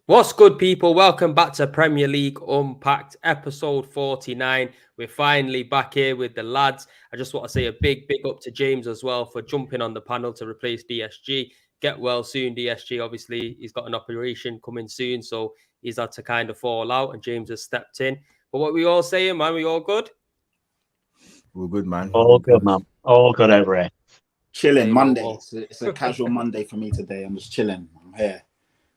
What's good, people? Welcome back to Premier League Unpacked, episode 49. We're finally back here with the lads. I just want to say a big up to James as well for jumping on the panel to replace DSG. Get well soon, DSG. Obviously, he's got an operation coming soon, so he's had to kind of fall out, and James has stepped in. But what we all saying, man? We all good? We're good, man. All good, man. All good over here. Chilling Monday. It's a casual Monday for me today. I'm just chilling. I'm here.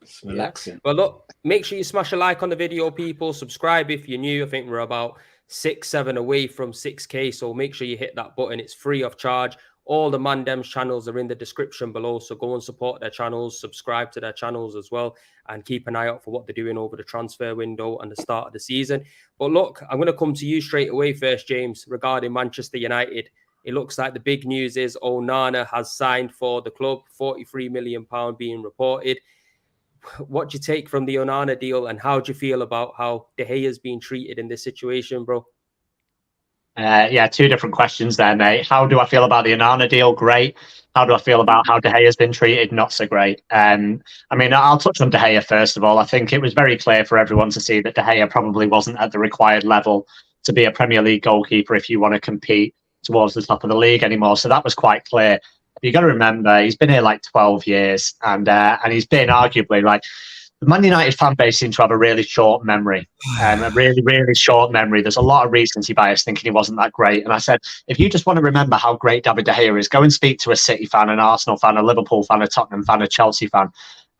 Just relaxing. Yeah. Well, look, make sure you smash a like on the video, people. Subscribe if you're new. I think we're about 6-7 away from 6K. So make sure you hit that button. It's free of charge. All the Mandem's channels are in the description below. So go and support their channels, subscribe to their channels as well, and keep an eye out for what they're doing over the transfer window and the start of the season. But look, I'm going to come to you straight away first, James, regarding Manchester United. It looks like the big news is Onana has signed for the club, £43 million being reported. What do you take from the Onana deal, and how do you feel about how De Gea has been treated in this situation, bro? Yeah, two different questions there, mate. How do I feel about the Onana deal? Great. How do I feel about how De Gea has been treated? Not so great. I mean, I'll touch on De Gea first of all. I think it was very clear for everyone to see that De Gea probably wasn't at the required level to be a Premier League goalkeeper if you want to compete towards the top of the league anymore. So that was quite clear. You've got to remember, he's been here like 12 years, and he's been arguably like the Man United fan base seems to have a really short memory, a really short memory. There's a lot of recency bias thinking he wasn't that great. And I said, if you just want to remember how great David De Gea is, go and speak to a City fan, an Arsenal fan, a Liverpool fan, a Tottenham fan, a Chelsea fan,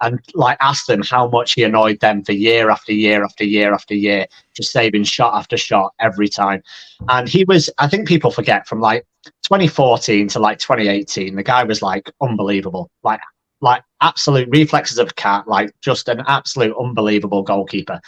and like ask them how much he annoyed them for year after year after year after year, just saving shot after shot every time. And he was, I think people forget, from like 2014 to like 2018, the guy was like unbelievable, like absolute reflexes of a cat, like just an absolute unbelievable goalkeeper.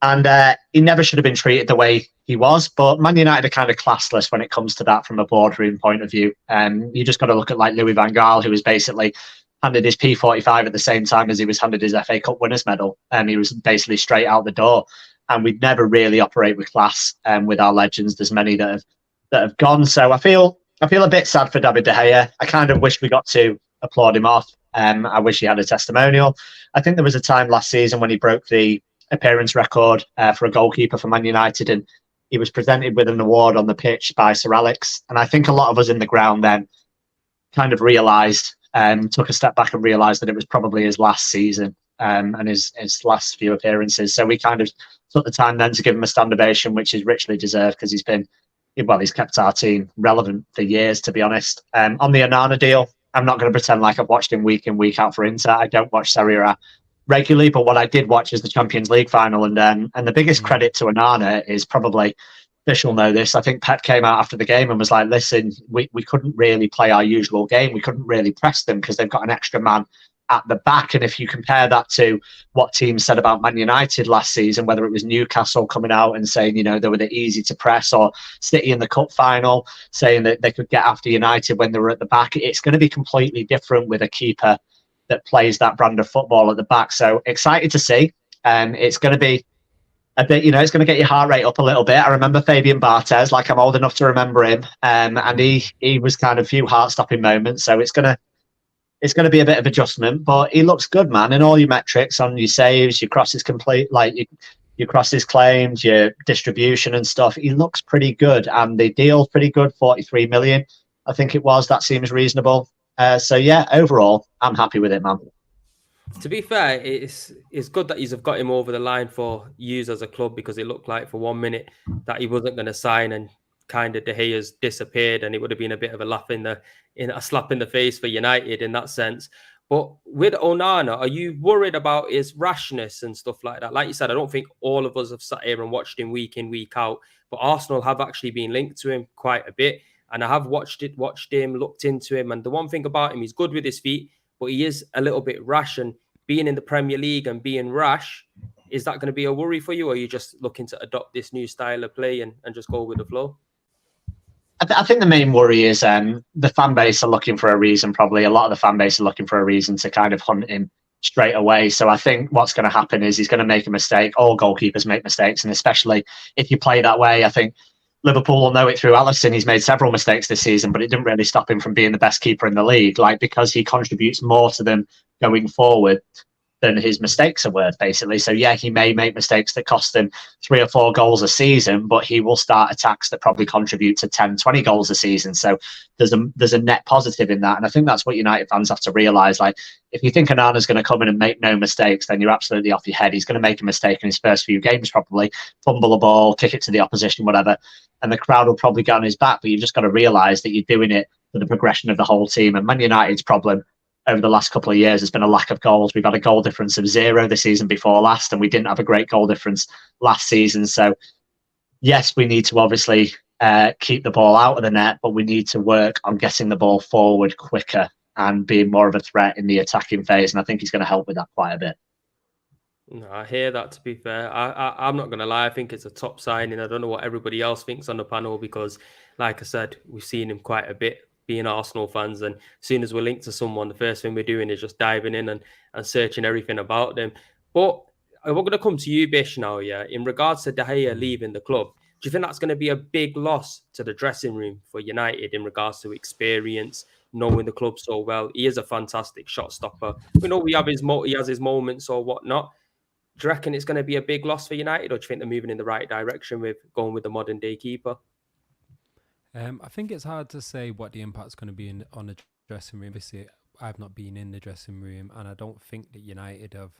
And he never should have been treated the way he was. But Man United are kind of classless when it comes to that from a boardroom point of view. You just got to look at like Louis van Gaal, who was basically handed his P45 at the same time as he was handed his FA Cup winners medal. He was basically straight out the door. And we'd never really operate with class with our legends. There's many that have gone. So I feel a bit sad for David De Gea. I kind of wish we got to applaud him off. I wish he had a testimonial. I think there was a time last season when he broke the appearance record for a goalkeeper for Man United, and he was presented with an award on the pitch by Sir Alex. And I think a lot of us in the ground then kind of realised, took a step back and realised that it was probably his last season and his last few appearances. So we kind of took the time then to give him a stand ovation, which is richly deserved because he's kept our team relevant for years, to be honest. On the Onana deal, I'm not going to pretend like I've watched him week in, week out for Inter. I don't watch Serie A regularly, but what I did watch is the Champions League final. And the biggest credit to Onana is probably, Fish will know this, I think Pep came out after the game and was like, listen, we couldn't really play our usual game. We couldn't really press them because they've got an extra man at the back. And if you compare that to what teams said about Man United last season, whether it was Newcastle coming out and saying, you know, they were the easy to press, or City in the cup final saying that they could get after United when they were at the back, it's going to be completely different with a keeper that plays that brand of football at the back. So excited to see. It's going to be a bit, it's going to get your heart rate up a little bit. I remember Fabian Barthez, like I'm old enough to remember him, and he was kind of a few heart-stopping moments. So it's going to be a bit of adjustment, but he looks good, man. And all your metrics on your saves, your crosses complete, like your crosses claimed, your distribution and stuff, he looks pretty good. And the deal's pretty good, 43 million, I think it was. That seems reasonable. So yeah, overall, I'm happy with it, man. To be fair, it's good that you've got him over the line for use as a club, because it looked like for 1 minute that he wasn't going to sign, and kind of De Gea's disappeared, and it would have been a bit of a slap in the face for United in that sense. But with Onana, are you worried about his rashness and stuff like that? Like you said, I don't think all of us have sat here and watched him week in, week out, but Arsenal have actually been linked to him quite a bit, and I have watched him, looked into him, and the one thing about him, he's good with his feet, but he is a little bit rash. And being in the Premier League and being rash, is that going to be a worry for you, or are you just looking to adopt this new style of play and just go with the flow? I think the main worry is the fan base are looking for a reason. Probably a lot of the fan base are looking for a reason to kind of hunt him straight away. So I think what's going to happen is he's going to make a mistake. All goalkeepers make mistakes, and especially if you play that way, I think Liverpool will know it through Alisson. He's made several mistakes this season, but it didn't really stop him from being the best keeper in the league. Like, because he contributes more to them going forward, than his mistakes are worth, basically. So yeah, he may make mistakes that cost him 3 or 4 goals a season, but he will start attacks that probably contribute to 10, 20 goals a season. So there's a net positive in that. And I think that's what United fans have to realise. Like, if you think Onana's going to come in and make no mistakes, then you're absolutely off your head. He's going to make a mistake in his first few games, probably fumble a ball, kick it to the opposition, whatever. And the crowd will probably get on his back, but you've just got to realise that you're doing it for the progression of the whole team. And Man United's problem over the last couple of years has been a lack of goals. We've had a goal difference of 0 the season before last, and we didn't have a great goal difference last season. So yes, we need to obviously keep the ball out of the net, but we need to work on getting the ball forward quicker and being more of a threat in the attacking phase. And I think he's going to help with that quite a bit. No, I hear that, to be fair. I'm not going to lie. I think it's a top signing. I don't know what everybody else thinks on the panel because, like I said, we've seen him quite a bit being Arsenal fans. And as soon as we're linked to someone, the first thing we're doing is just diving in and searching everything about them. But we're going to come to you, Bish, now, yeah. In regards to De Gea leaving the club, do you think that's going to be a big loss to the dressing room for United in regards to experience, knowing the club so well? He is a fantastic shot stopper. We know he has his moments or whatnot. Do you reckon it's going to be a big loss for United, or do you think they're moving in the right direction with going with the modern day keeper? I think it's hard to say what the impact's going to be on the dressing room. Obviously, I've not been in the dressing room, and I don't think that United have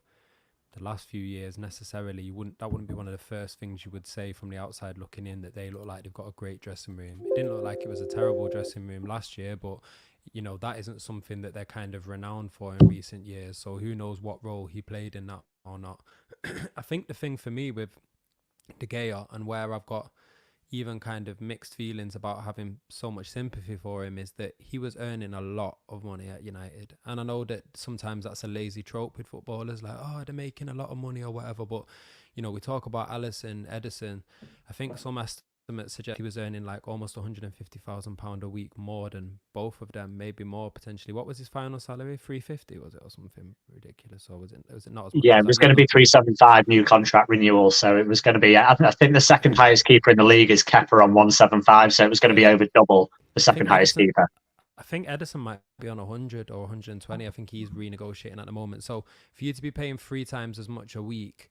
the last few years necessarily. That wouldn't be one of the first things you would say from the outside looking in, that they look like they've got a great dressing room. It didn't look like it was a terrible dressing room last year, but that isn't something that they're kind of renowned for in recent years. So who knows what role he played in that or not. I think the thing for me with De Gea, and where I've got even kind of mixed feelings about having so much sympathy for him, is that he was earning a lot of money at United. And I know that sometimes that's a lazy trope with footballers, like, oh, they're making a lot of money or whatever. But, we talk about Alisson, Edison. I think some estimates suggest he was earning like almost £150,000 a week more than both of them, maybe more potentially. What was his final salary? 350 was it, or something ridiculous? Or was it not as much? Yeah, it was going to be 375 new contract renewal. So it was going to be, I think the second highest keeper in the league is Kepa on 175. So it was going to be over double the second highest keeper. I think Edison might be on 100 or 120. I think he's renegotiating at the moment. So for you to be paying 3 times as much a week,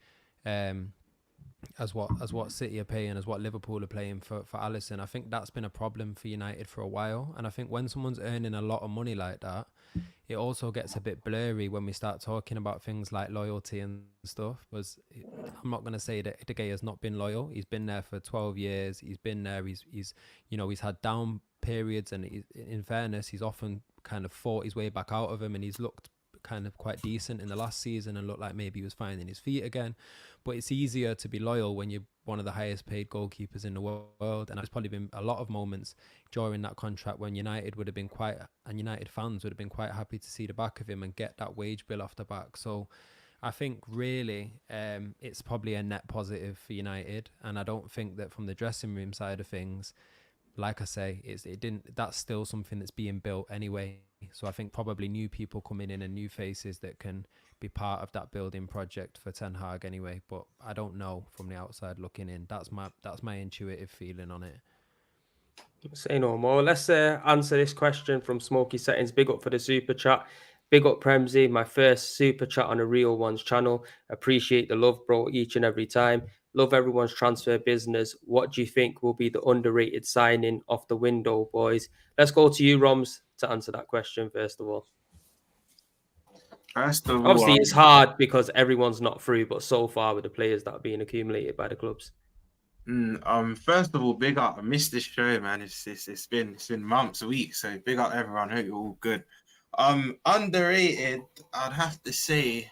as what City are paying, as what Liverpool are paying for Alisson, I think that's been a problem for United for a while. And I think when someone's earning a lot of money like that, it also gets a bit blurry when we start talking about things like loyalty and stuff. I'm not going to say that De Gea has not been loyal. He's been there for 12 years. He's been there. He's had down periods, and in fairness, he's often kind of fought his way back out of them, and he's looked kind of quite decent in the last season and looked like maybe he was finding his feet again. But it's easier to be loyal when you're one of the highest paid goalkeepers in the world. And there's probably been a lot of moments during that contract when United fans would have been quite happy to see the back of him and get that wage bill off the back. So I think really it's probably a net positive for United. And I don't think that from the dressing room side of things, like I say, that's still something that's being built anyway. So I think probably new people coming in and new faces that can be part of that building project for Ten Hag anyway. But I don't know from the outside looking in. That's my intuitive feeling on it. Say no more. Let's answer this question from Smoky Settings. Big up for the super chat. Big up Premsy, my first super chat on a Real Ones channel. Appreciate the love, bro, each and every time. Love everyone's transfer business. What do you think will be the underrated signing of the window, boys? Let's go to you, Roms, to answer that question first of all. Obviously, it's hard because everyone's not through, but so far with the players that are being accumulated by the clubs. First of all, big up. I missed this show, man. It's been months, weeks. So big up everyone. Hope you're all good. Underrated, I'd have to say.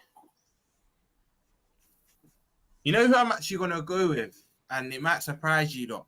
You know who I'm actually gonna go with, and it might surprise you lot,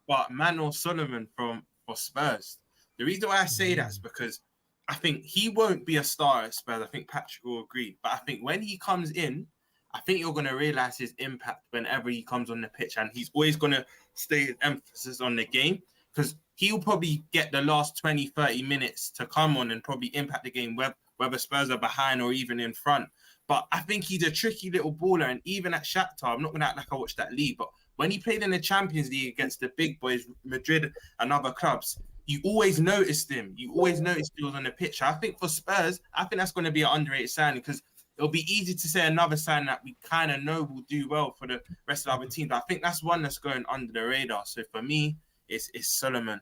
but Manuel Solomon for Spurs. The reason why I say that is because I think he won't be a star at Spurs. I think Patrick will agree, but I think when he comes in, I think you're gonna realize his impact whenever he comes on the pitch, and he's always gonna stay his emphasis on the game because he'll probably get the last 20, 30 minutes to come on and probably impact the game, whether Spurs are behind or even in front. But I think he's a tricky little baller. And even at Shakhtar, I'm not going to act like I watched that league, but when he played in the Champions League against the big boys, Madrid and other clubs, you always noticed him. You always noticed he was on the pitch. I think for Spurs, I think that's going to be an underrated signing because it'll be easy to say another sign that we kind of know will do well for the rest of our team. But I think that's one that's going under the radar. So for me, it's Solomon.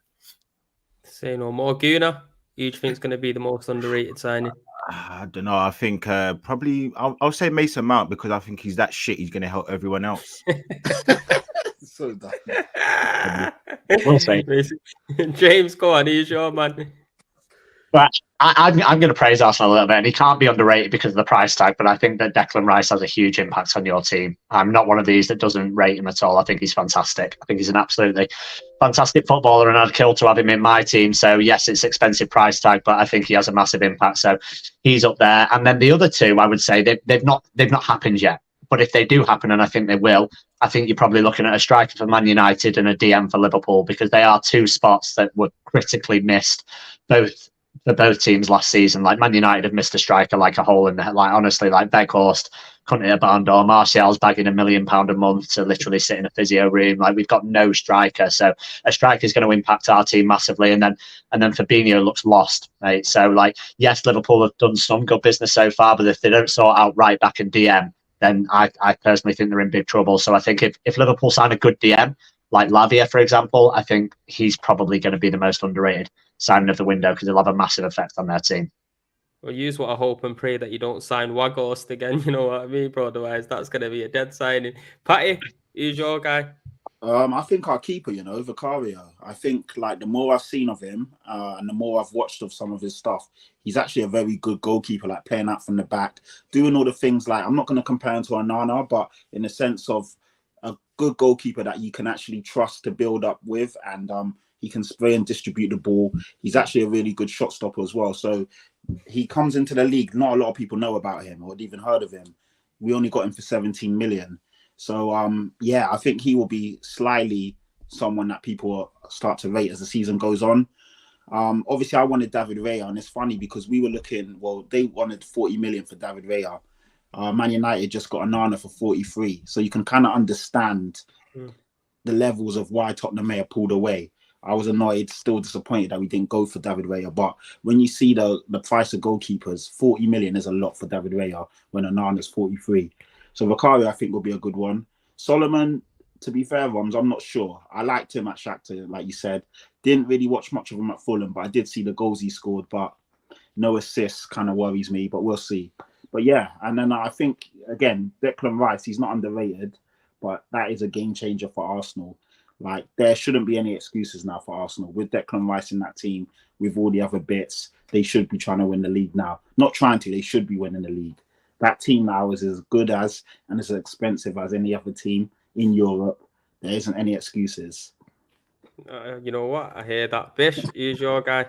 Say no more. Guna, who do you think is going to be the most underrated signing? I don't know. I think probably I'll say Mason Mount because I think he's that shit. He's going to help everyone else. So dumb. We'll see. James, go on. Who's your man? But I'm going to praise Arsenal a little bit, and he can't be underrated because of the price tag. But I think that Declan Rice has a huge impact on your team. I'm not one of these that doesn't rate him at all. I think he's fantastic. I think he's an absolutely fantastic footballer, and I'd kill to have him in my team. So yes, it's expensive price tag, but I think he has a massive impact. So he's up there. And then the other two, I would say they've not happened yet. But if they do happen, and I think they will, I think you're probably looking at a striker for Man United and a DM for Liverpool, because they are two spots that were critically missed, for both teams last season. Like Man United have missed a striker like a hole in the head. Like honestly, like Weghorst couldn't hit a barn door. Martial's bagging £1 million a month to literally sit in a physio room. Like we've got no striker, so a striker is going to impact our team massively. And then Fabinho looks lost, right? So like yes, Liverpool have done some good business so far, but if they don't sort out right back and DM, then I personally think they're in big trouble. So I think if Liverpool sign a good DM, like Lavia, for example, I think he's probably going to be the most underrated signing of the window because he'll have a massive effect on their team. Well, use what I hope and pray that you don't sign Weghorst again. You know what I mean, bro? Otherwise, that's going to be a dead signing. Patty, who's your guy? I think our keeper, Vicario. I think like the more I've seen of him and the more I've watched of some of his stuff, he's actually a very good goalkeeper, like playing out from the back, doing all the things like, I'm not going to compare him to Onana, but in the sense of a good goalkeeper that you can actually trust to build up with, and he can spray and distribute the ball. He's actually a really good shot stopper as well. So he comes into the league. Not a lot of people know about him or had even heard of him. We only got him for 17 million. So, I think he will be slightly someone that people start to rate as the season goes on. Obviously, I wanted David Raya, and it's funny because we were looking, they wanted 40 million for David Raya. Man United just got Onana for 43. So you can kind of understand the levels of why Tottenham may have pulled away. I was annoyed, still disappointed that we didn't go for David Raya. But when you see the price of goalkeepers, 40 million is a lot for David Raya when Onana's 43. So Vicario, I think, will be a good one. Solomon, to be fair, Roms, I'm not sure. I liked him at Shakhtar, like you said. Didn't really watch much of him at Fulham, but I did see the goals he scored. But no assists kind of worries me, but we'll see. But yeah, and then I think, again, Declan Rice, he's not underrated, but that is a game changer for Arsenal. Like, there shouldn't be any excuses now for Arsenal. With Declan Rice in that team, with all the other bits, they should be trying to win the league now. Not trying to, they should be winning the league. That team now is as good as and as expensive as any other team in Europe. There isn't any excuses. You know what? I hear that. Bish, who's your guy?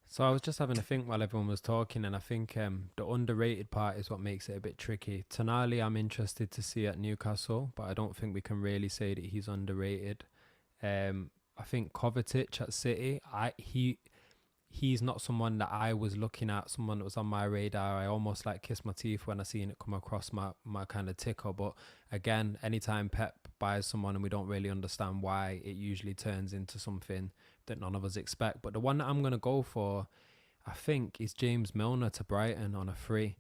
So I was just having a think while everyone was talking, and I think the underrated part is what makes it a bit tricky. Tonali, I'm interested to see at Newcastle, but I don't think we can really say that he's underrated. I think Kovacic at City, he's not someone that I was looking at, someone that was on my radar. I almost like kiss my teeth when I seen it come across my kind of ticker. But again, anytime Pep buys someone and we don't really understand why, it usually turns into something that none of us expect. But the one that I'm going to go for, I think, is James Milner to Brighton on a free.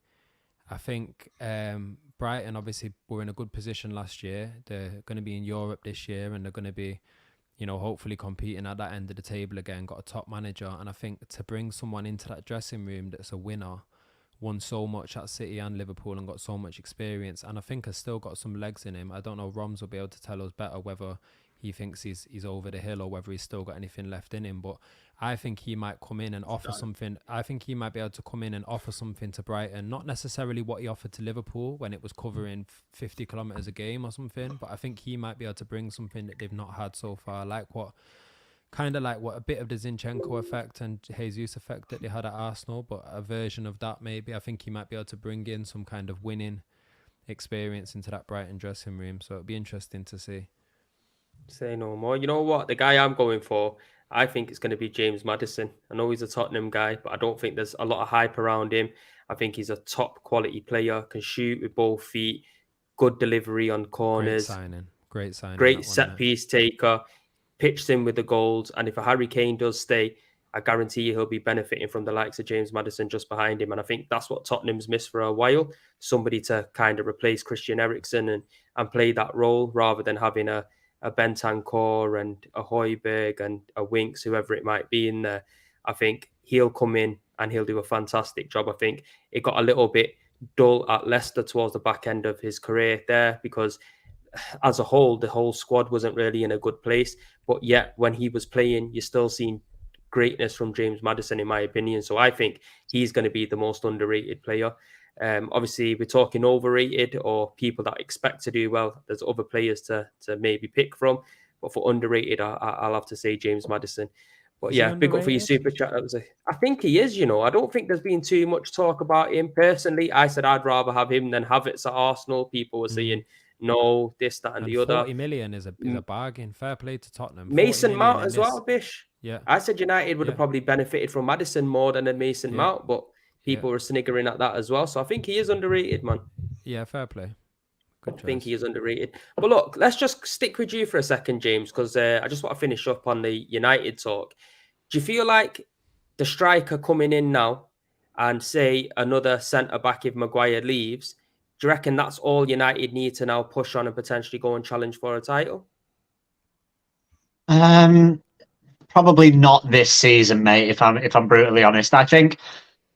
I think Brighton obviously were in a good position last year. They're going to be in Europe this year, and they're going to be, hopefully competing at that end of the table again, got a top manager. And I think to bring someone into that dressing room that's a winner, won so much at City and Liverpool and got so much experience, and I think has still got some legs in him. I don't know, Roms will be able to tell us better whether he thinks he's over the hill or whether he's still got anything left in him. But I think he might come in and offer something. I think he might be able to come in and offer something to Brighton. Not necessarily what he offered to Liverpool when it was covering 50 kilometres a game or something, but I think he might be able to bring something that they've not had so far, like what a bit of the Zinchenko effect and Jesus effect that they had at Arsenal, but a version of that maybe. I think he might be able to bring in some kind of winning experience into that Brighton dressing room. So it'll be interesting to see. Say no more. You know what? The guy I'm going for, I think it's going to be James Maddison. I know he's a Tottenham guy, but I don't think there's a lot of hype around him. I think he's a top quality player, can shoot with both feet, good delivery on corners. Great signing. Great set piece taker, pitched in with the goals. And if a Harry Kane does stay, I guarantee you he'll be benefiting from the likes of James Maddison just behind him. And I think that's what Tottenham's missed for a while. Somebody to kind of replace Christian Eriksen and play that role rather than having a Bentancur and a Højbjerg and a Winks, whoever it might be in there. I think he'll come in and he'll do a fantastic job. I think it got a little bit dull at Leicester towards the back end of his career there because as a whole, the whole squad wasn't really in a good place. But yet when he was playing, you're still seeing greatness from James Maddison, in my opinion. So I think he's going to be the most underrated player. Obviously, we're talking overrated or people that expect to do well. There's other players to maybe pick from. But for underrated, I'll have to say James Maddison. But yeah, big up for your super chat. I think he is, I don't think there's been too much talk about him. Personally, I said I'd rather have him than Havertz at Arsenal. People were saying, no, this, that, and the other. 40 million is a bargain. Fair play to Tottenham. Mason Mount as well, Bish. Yeah. I said United would have probably benefited from Maddison more than a Mason Mount, but people were sniggering at that as well. So I think he is underrated, man. Yeah, fair play. Good choice. I think he is underrated. But look, let's just stick with you for a second, James, because I just want to finish up on the United talk. Do you feel like the striker coming in now and say another centre-back if Maguire leaves, do you reckon that's all United need to now push on and potentially go and challenge for a title? Probably not this season, mate, if I'm brutally honest. I think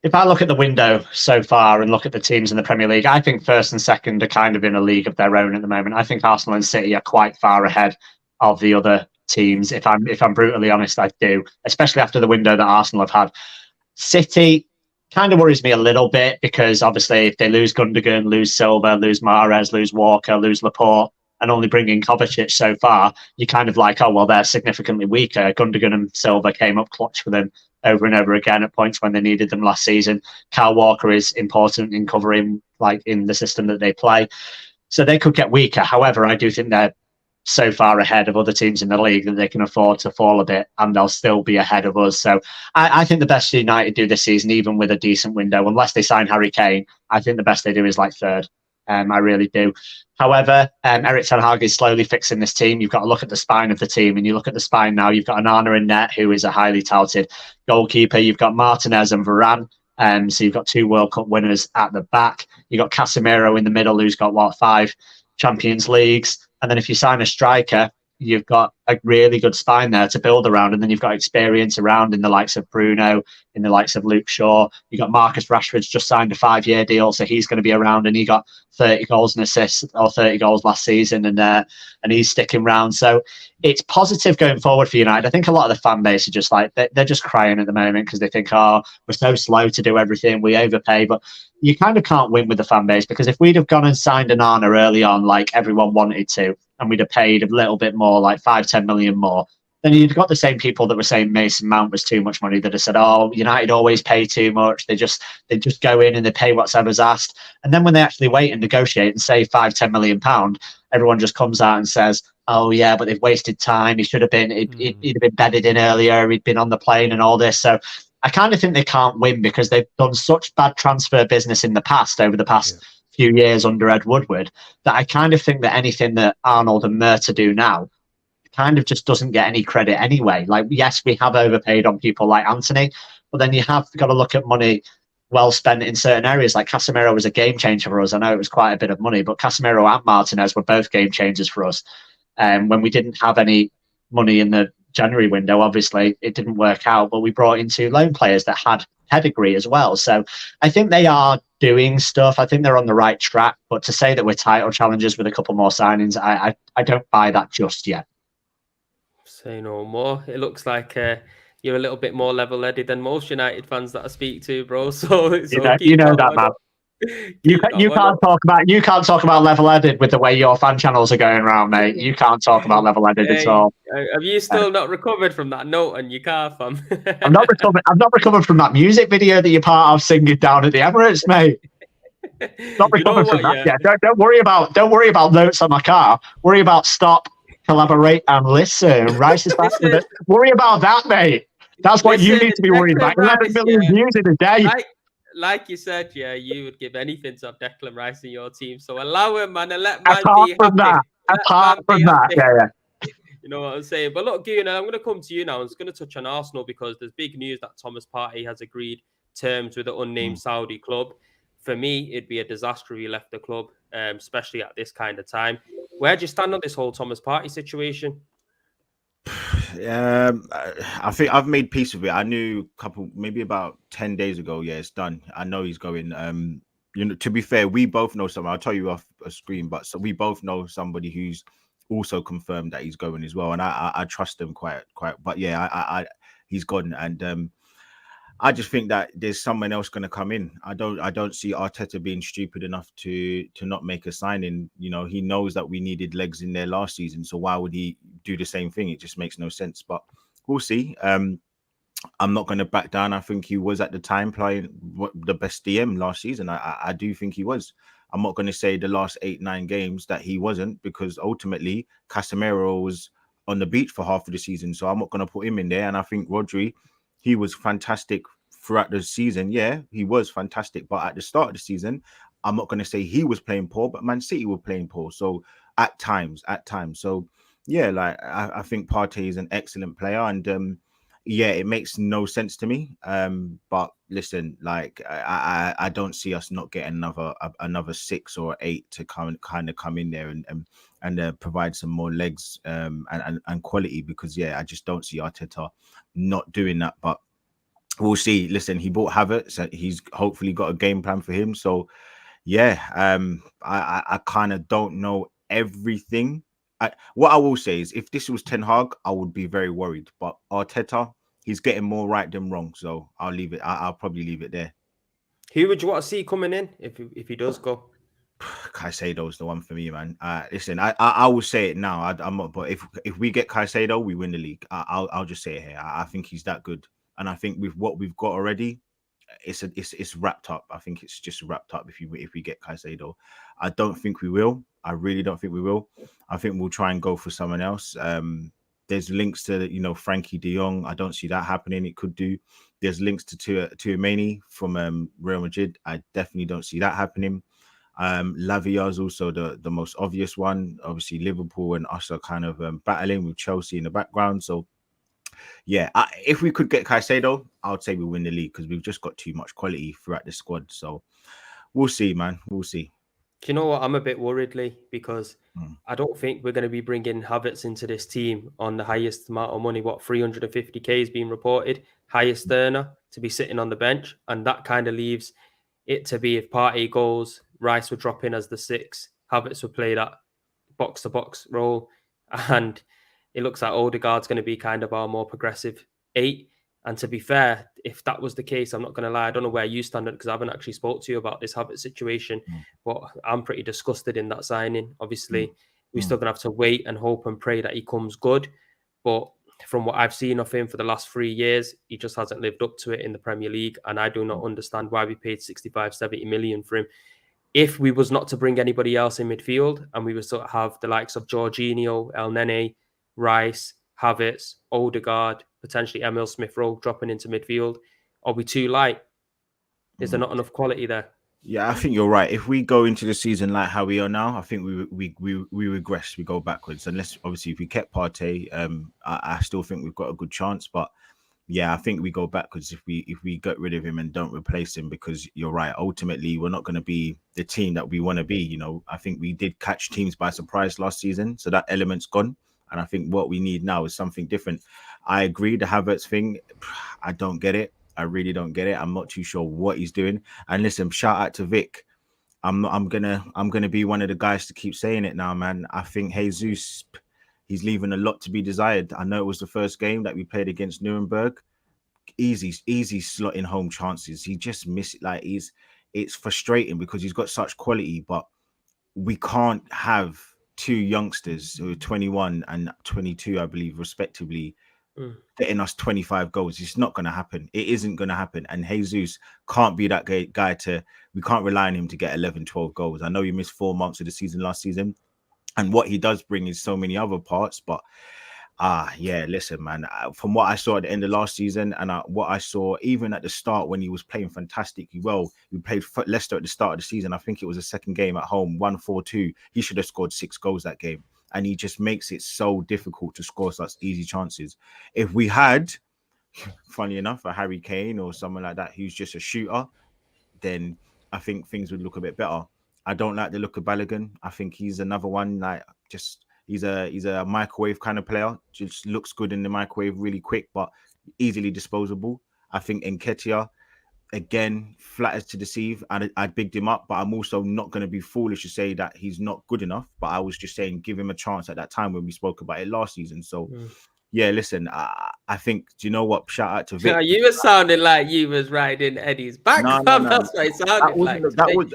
if I look at the window so far and look at the teams in the Premier League, I think first and second are kind of in a league of their own at the moment. I think Arsenal and City are quite far ahead of the other teams. If I'm brutally honest, I do, especially after the window that Arsenal have had. City kind of worries me a little bit because obviously if they lose Gundogan, lose Silva, lose Mahrez, lose Walker, lose Laporte, and only bring in Kovacic so far, you're kind of like, oh, well, they're significantly weaker. Gundogan and Silva came up clutch for them over and over again at points when they needed them last season. Kyle Walker is important in covering, like, in the system that they play. So they could get weaker. However, I do think they're so far ahead of other teams in the league that they can afford to fall a bit and they'll still be ahead of us. So I think the best United do this season, even with a decent window, unless they sign Harry Kane, I think the best they do is like third. I really do. However, Erik ten Hag is slowly fixing this team. You've got to look at the spine of the team, and you look at the spine now. You've got Onana in net, who is a highly touted goalkeeper. You've got Martinez and Varane. So you've got 2 World Cup winners at the back. You've got Casemiro in the middle, who's got 5 Champions Leagues. And then if you sign a striker, you've got a really good spine there to build around. And then you've got experience around in the likes of Bruno, in the likes of Luke Shaw. You've got Marcus Rashford's just signed a 5-year deal, so he's going to be around, and he got 30 goals and assists, or 30 goals last season, and he's sticking around. So it's positive going forward for United. I think a lot of the fan base are just like, they're just crying at the moment because they think, oh, we're so slow to do everything, we overpay. But you kind of can't win with the fan base, because if we'd have gone and signed Onana early on like everyone wanted to, and we'd have paid a little bit more, like 5-10 million more, then you've got the same people that were saying Mason Mount was too much money that have said, oh, United always pay too much. They just go in and they pay whatever's asked. And then when they actually wait and negotiate and save 5-10 million pound, everyone just comes out and says, oh yeah, but they've wasted time. He should have been, he'd have been bedded in earlier. He'd been on the plane and all this. So I kind of think they can't win because they've done such bad transfer business in the past, over the past few years under Ed Woodward, that I kind of think that anything that Arnold and Murta do now kind of just doesn't get any credit anyway. Like, yes, we have overpaid on people like Anthony, but then you have got to look at money well spent in certain areas. Like Casemiro was a game changer for us. I know it was quite a bit of money, but Casemiro and Martinez were both game changers for us. When we didn't have any money in the January window, obviously it didn't work out, but we brought in 2 loan players that had pedigree as well. So I think they are doing stuff. I think they're on the right track, but to say that we're title challengers with a couple more signings, I don't buy that just yet. Say no more. It looks like you're a little bit more level-headed than most United fans that I speak to, bro. So you know that, man. You can't talk about level-headed with the way your fan channels are going around, mate. You can't talk about level-headed at all. Have you still not recovered from that note on your car, fam? I've not recovered from that music video that you're part of singing down at the Emirates, mate. Not recovered from that yet. Don't worry about notes on my car. Worry about stop, collaborate, and listen. Rice is faster. Worry about that, mate. That's what you need to be worried about. 11 million views in a day. Like you said, you would give anything to have Declan Rice in your team. So allow him, man, and let man apart be from happy. Apart from that, You know what I'm saying? But look, Guna, I'm going to come to you now. I was going to touch on Arsenal because there's big news that Thomas Partey has agreed terms with an unnamed Saudi club. For me, it'd be a disaster if he left the club, especially at this kind of time. Where do you stand on this whole Thomas Partey situation? I think I've made peace with it. I knew maybe about 10 days ago. Yeah, it's done. I know he's going. You know, to be fair, we both know someone. I'll tell you off a screen, but so we both know somebody who's also confirmed that he's going as well, and I trust him quite. But yeah, he's gone, and I just think that there's someone else going to come in. I don't see Arteta being stupid enough to not make a signing. You know, he knows that we needed legs in there last season, so why would he do the same thing? It just makes no sense. But we'll see. I'm not going to back down. I think he was at the time playing the best DM last season. I do think he was. I'm not going to say the last 8-9 games that he wasn't, because ultimately Casemiro was on the beach for half of the season, so I'm not going to put him in there. And I think Rodri, he was fantastic throughout the season. Yeah, he was fantastic. But at the start of the season, I'm not going to say he was playing poor, but Man City were playing poor. So at times. So yeah, like I think Partey is an excellent player, and yeah, it makes no sense to me. But listen, like I don't see us not getting another 6 or 8 to come in there and provide some more legs and quality, because yeah, I just don't see Arteta not doing that. But we'll see. Listen, he bought Havertz. He's hopefully got a game plan for him. So yeah, I kind of don't know everything. What I will say is, if this was Ten Hag, I would be very worried. But Arteta, he's getting more right than wrong. So I'll leave it. I'll probably leave it there. Who would you want to see coming in if he does go? Caicedo's the one for me, man. Listen, I will say it now. I'm not, but if we get Caicedo, we win the league. I'll just say it here. I think he's that good, and I think with what we've got already, it's wrapped up. I think it's just wrapped up if we get Caicedo. I don't think we will. I really don't think we will. I think we'll try and go for someone else. There's links to Frankie De Jong. I don't see that happening. It could do. There's links to Tuameni from Real Madrid. I definitely don't see that happening. Lavia is also the most obvious one. Obviously, Liverpool and us are kind of battling with Chelsea in the background. So yeah, if we could get Caicedo, I would say we win the league, because we've just got too much quality throughout the squad. So we'll see, man. We'll see. Do you know what? I'm a bit worried, Lee, because I don't think we're going to be bringing Havertz into this team on the highest amount of money. What, 350k is being reported, highest earner to be sitting on the bench, and that kind of leaves it to be, if Partey goes, Rice would drop in as the 6, Havertz would play that box-to-box role, and it looks like Odegaard's going to be kind of our more progressive 8. And to be fair, if that was the case, I'm not going to lie, I don't know where you stand, because I haven't actually spoke to you about this Havertz situation, but I'm pretty disgusted in that signing. Obviously, we're still going to have to wait and hope and pray that he comes good. But from what I've seen of him for the last 3 years, he just hasn't lived up to it in the Premier League. And I do not understand why we paid 65, 70 million for him. If we was not to bring anybody else in midfield, and we would sort of have the likes of Jorginho, El Nene, Rice, Havertz, Odegaard, potentially Emil Smith-Rowe dropping into midfield, are we too light? Is there not enough quality there? Yeah, I think you're right. If we go into the season like how we are now, I think we regress, we go backwards. Unless obviously if we kept Partey, I still think we've got a good chance. But yeah, I think we go backwards if we get rid of him and don't replace him, because you're right. Ultimately, we're not going to be the team that we want to be. You know, I think we did catch teams by surprise last season, so that element's gone. And I think what we need now is something different. I agree, the Havertz thing, I don't get it. I really don't get it. I'm not too sure what he's doing. And listen, shout out to Vic. I'm gonna be one of the guys to keep saying it now, man. I think Jesus, he's leaving a lot to be desired. I know it was the first game that we played against Nuremberg. Easy slotting home chances. He just missed it. Like it's frustrating because he's got such quality, but we can't have 2 youngsters who are 21 and 22, I believe, respectively, getting us 25 goals. It's not going to happen. It isn't going to happen. And Jesus can't be that guy we can't rely on him to get 11, 12 goals. I know he missed 4 months of the season last season, and what he does bring is so many other parts, but yeah, listen, man, from what I saw at the end of last season and what I saw even at the start when he was playing fantastically well, we played Leicester at the start of the season. I think it was the second game at home, 1-4-2. He should have scored 6 goals that game. and he just makes it so difficult to score such easy chances. If we had, funny enough, a Harry Kane or someone like that who's just a shooter, then I think things would look a bit better. I don't like the look of Balogun. I think he's another one like just he's a microwave kind of player. Just looks good in the microwave, really quick, but easily disposable. I think Nketiah, again, flatters to deceive. I bigged him up, but I'm also not going to be foolish to say that he's not good enough. But I was just saying, give him a chance at that time when we spoke about it last season. So, yeah, listen, I think, do you know what? Shout out to Vic. No, you were sounding like you was riding Eddie's back. No. That's what it sounded like.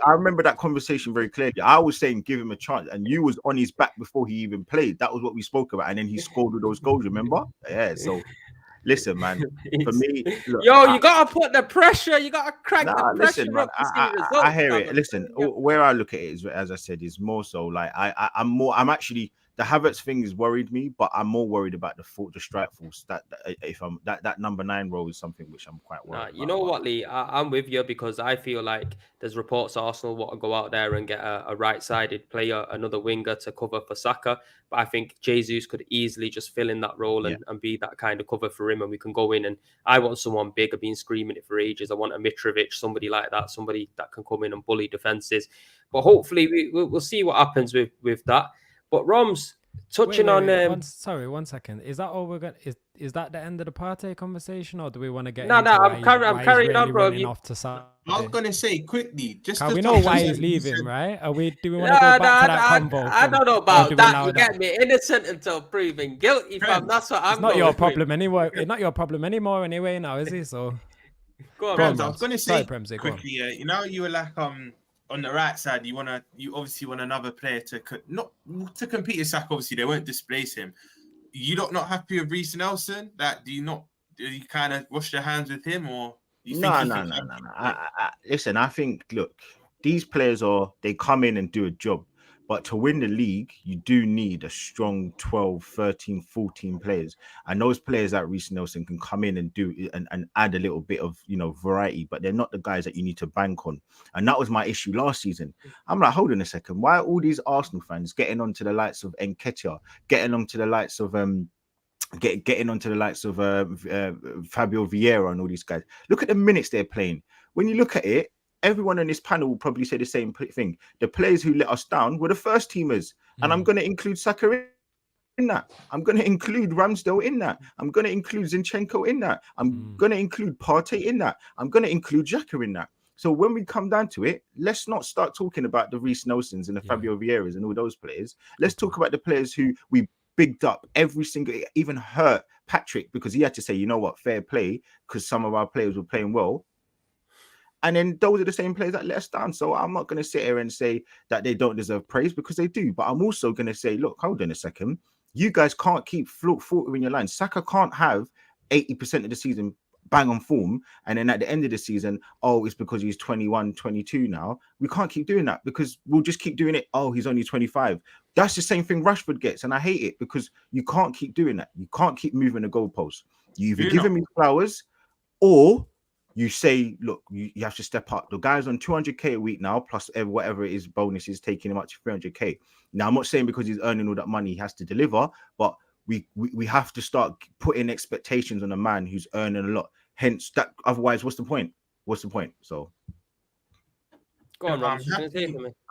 I remember that conversation very clearly. I was saying, give him a chance, and you was on his back before he even played. That was what we spoke about, and then he scored with those goals. Remember? Yeah. So. Listen, man. For me, look, you gotta put the pressure. You gotta crank the pressure listen, man, up to see results. I hear it. Listen, where I look at it is, as I said, is more so like I'm actually the Havertz thing has worried me, but I'm more worried about the strike force. That if I'm that number 9 role is something which I'm quite worried about. You know what, Lee? I'm with you because I feel like there's reports Arsenal want to go out there and get a right-sided player, another winger to cover for Saka. But I think Jesus could easily just fill in that role and be that kind of cover for him, and we can go in. And I want someone big. I've been screaming it for ages. I want a Mitrovic, somebody like that, somebody that can come in and bully defenses. But hopefully we'll see what happens with that. But Roms, touching on one second. Is that all we're going? Is that the end of the Partey conversation, or do we want to get? No, I'm carrying on, bro. Off to Saturday? I was gonna say quickly, just we know why he's leaving, right? Do we want to go back to that combo? I don't know about that. You get me innocent until proven guilty, fam. That's what I'm. It's not your problem anyway. It's not your problem anymore anyway. Now is it? So go on, I was gonna say Premsy, quickly. You know, you were like on the right side, you obviously want another player to not to compete with Saka. Obviously, they won't displace him. You not happy with Reece Nelson? Do you kind of wash your hands with him, or you think no. Listen, I think these players they come in and do a job, but to win the league, you do need a strong 12, 13, 14 players. And those players like Reece Nelson can come in and do and add a little bit of variety, but they're not the guys that you need to bank on. And that was my issue last season. I'm like, hold on a second, why are all these Arsenal fans getting onto the likes of Nketiah, getting onto the likes of getting onto the likes of Fabio Vieira and all these guys? Look at the minutes they're playing. When you look at it, everyone on this panel will probably say the same thing. The players who let us down were the first teamers. And I'm going to include Saka in that. I'm going to include Ramsdale in that. I'm going to include Zinchenko in that. I'm going to include Partey in that. I'm going to include Xhaka in that. So when we come down to it, let's not start talking about the Reece Nelsons and the Fabio Vieiras and all those players. Let's talk about the players who we bigged up every single, even hurt Patrick because he had to say, you know what, fair play, because some of our players were playing well. And then those are the same players that let us down. So I'm not going to sit here and say that they don't deserve praise because they do. But I'm also going to say, look, hold on a second. You guys can't keep faltering your line. Saka can't have 80% of the season bang on form. And then at the end of the season, it's because he's 21, 22 now. We can't keep doing that because we'll just keep doing it. He's only 25. That's the same thing Rashford gets. And I hate it because you can't keep doing that. You can't keep moving the goalposts. You either give me flowers or you say, look, you have to step up. The guy's on 200k a week now, plus whatever it is, bonuses, taking him up to 300k. Now, I'm not saying because he's earning all that money, he has to deliver, but we have to start putting expectations on a man who's earning a lot. Hence, that otherwise, what's the point? So, go on, Rob.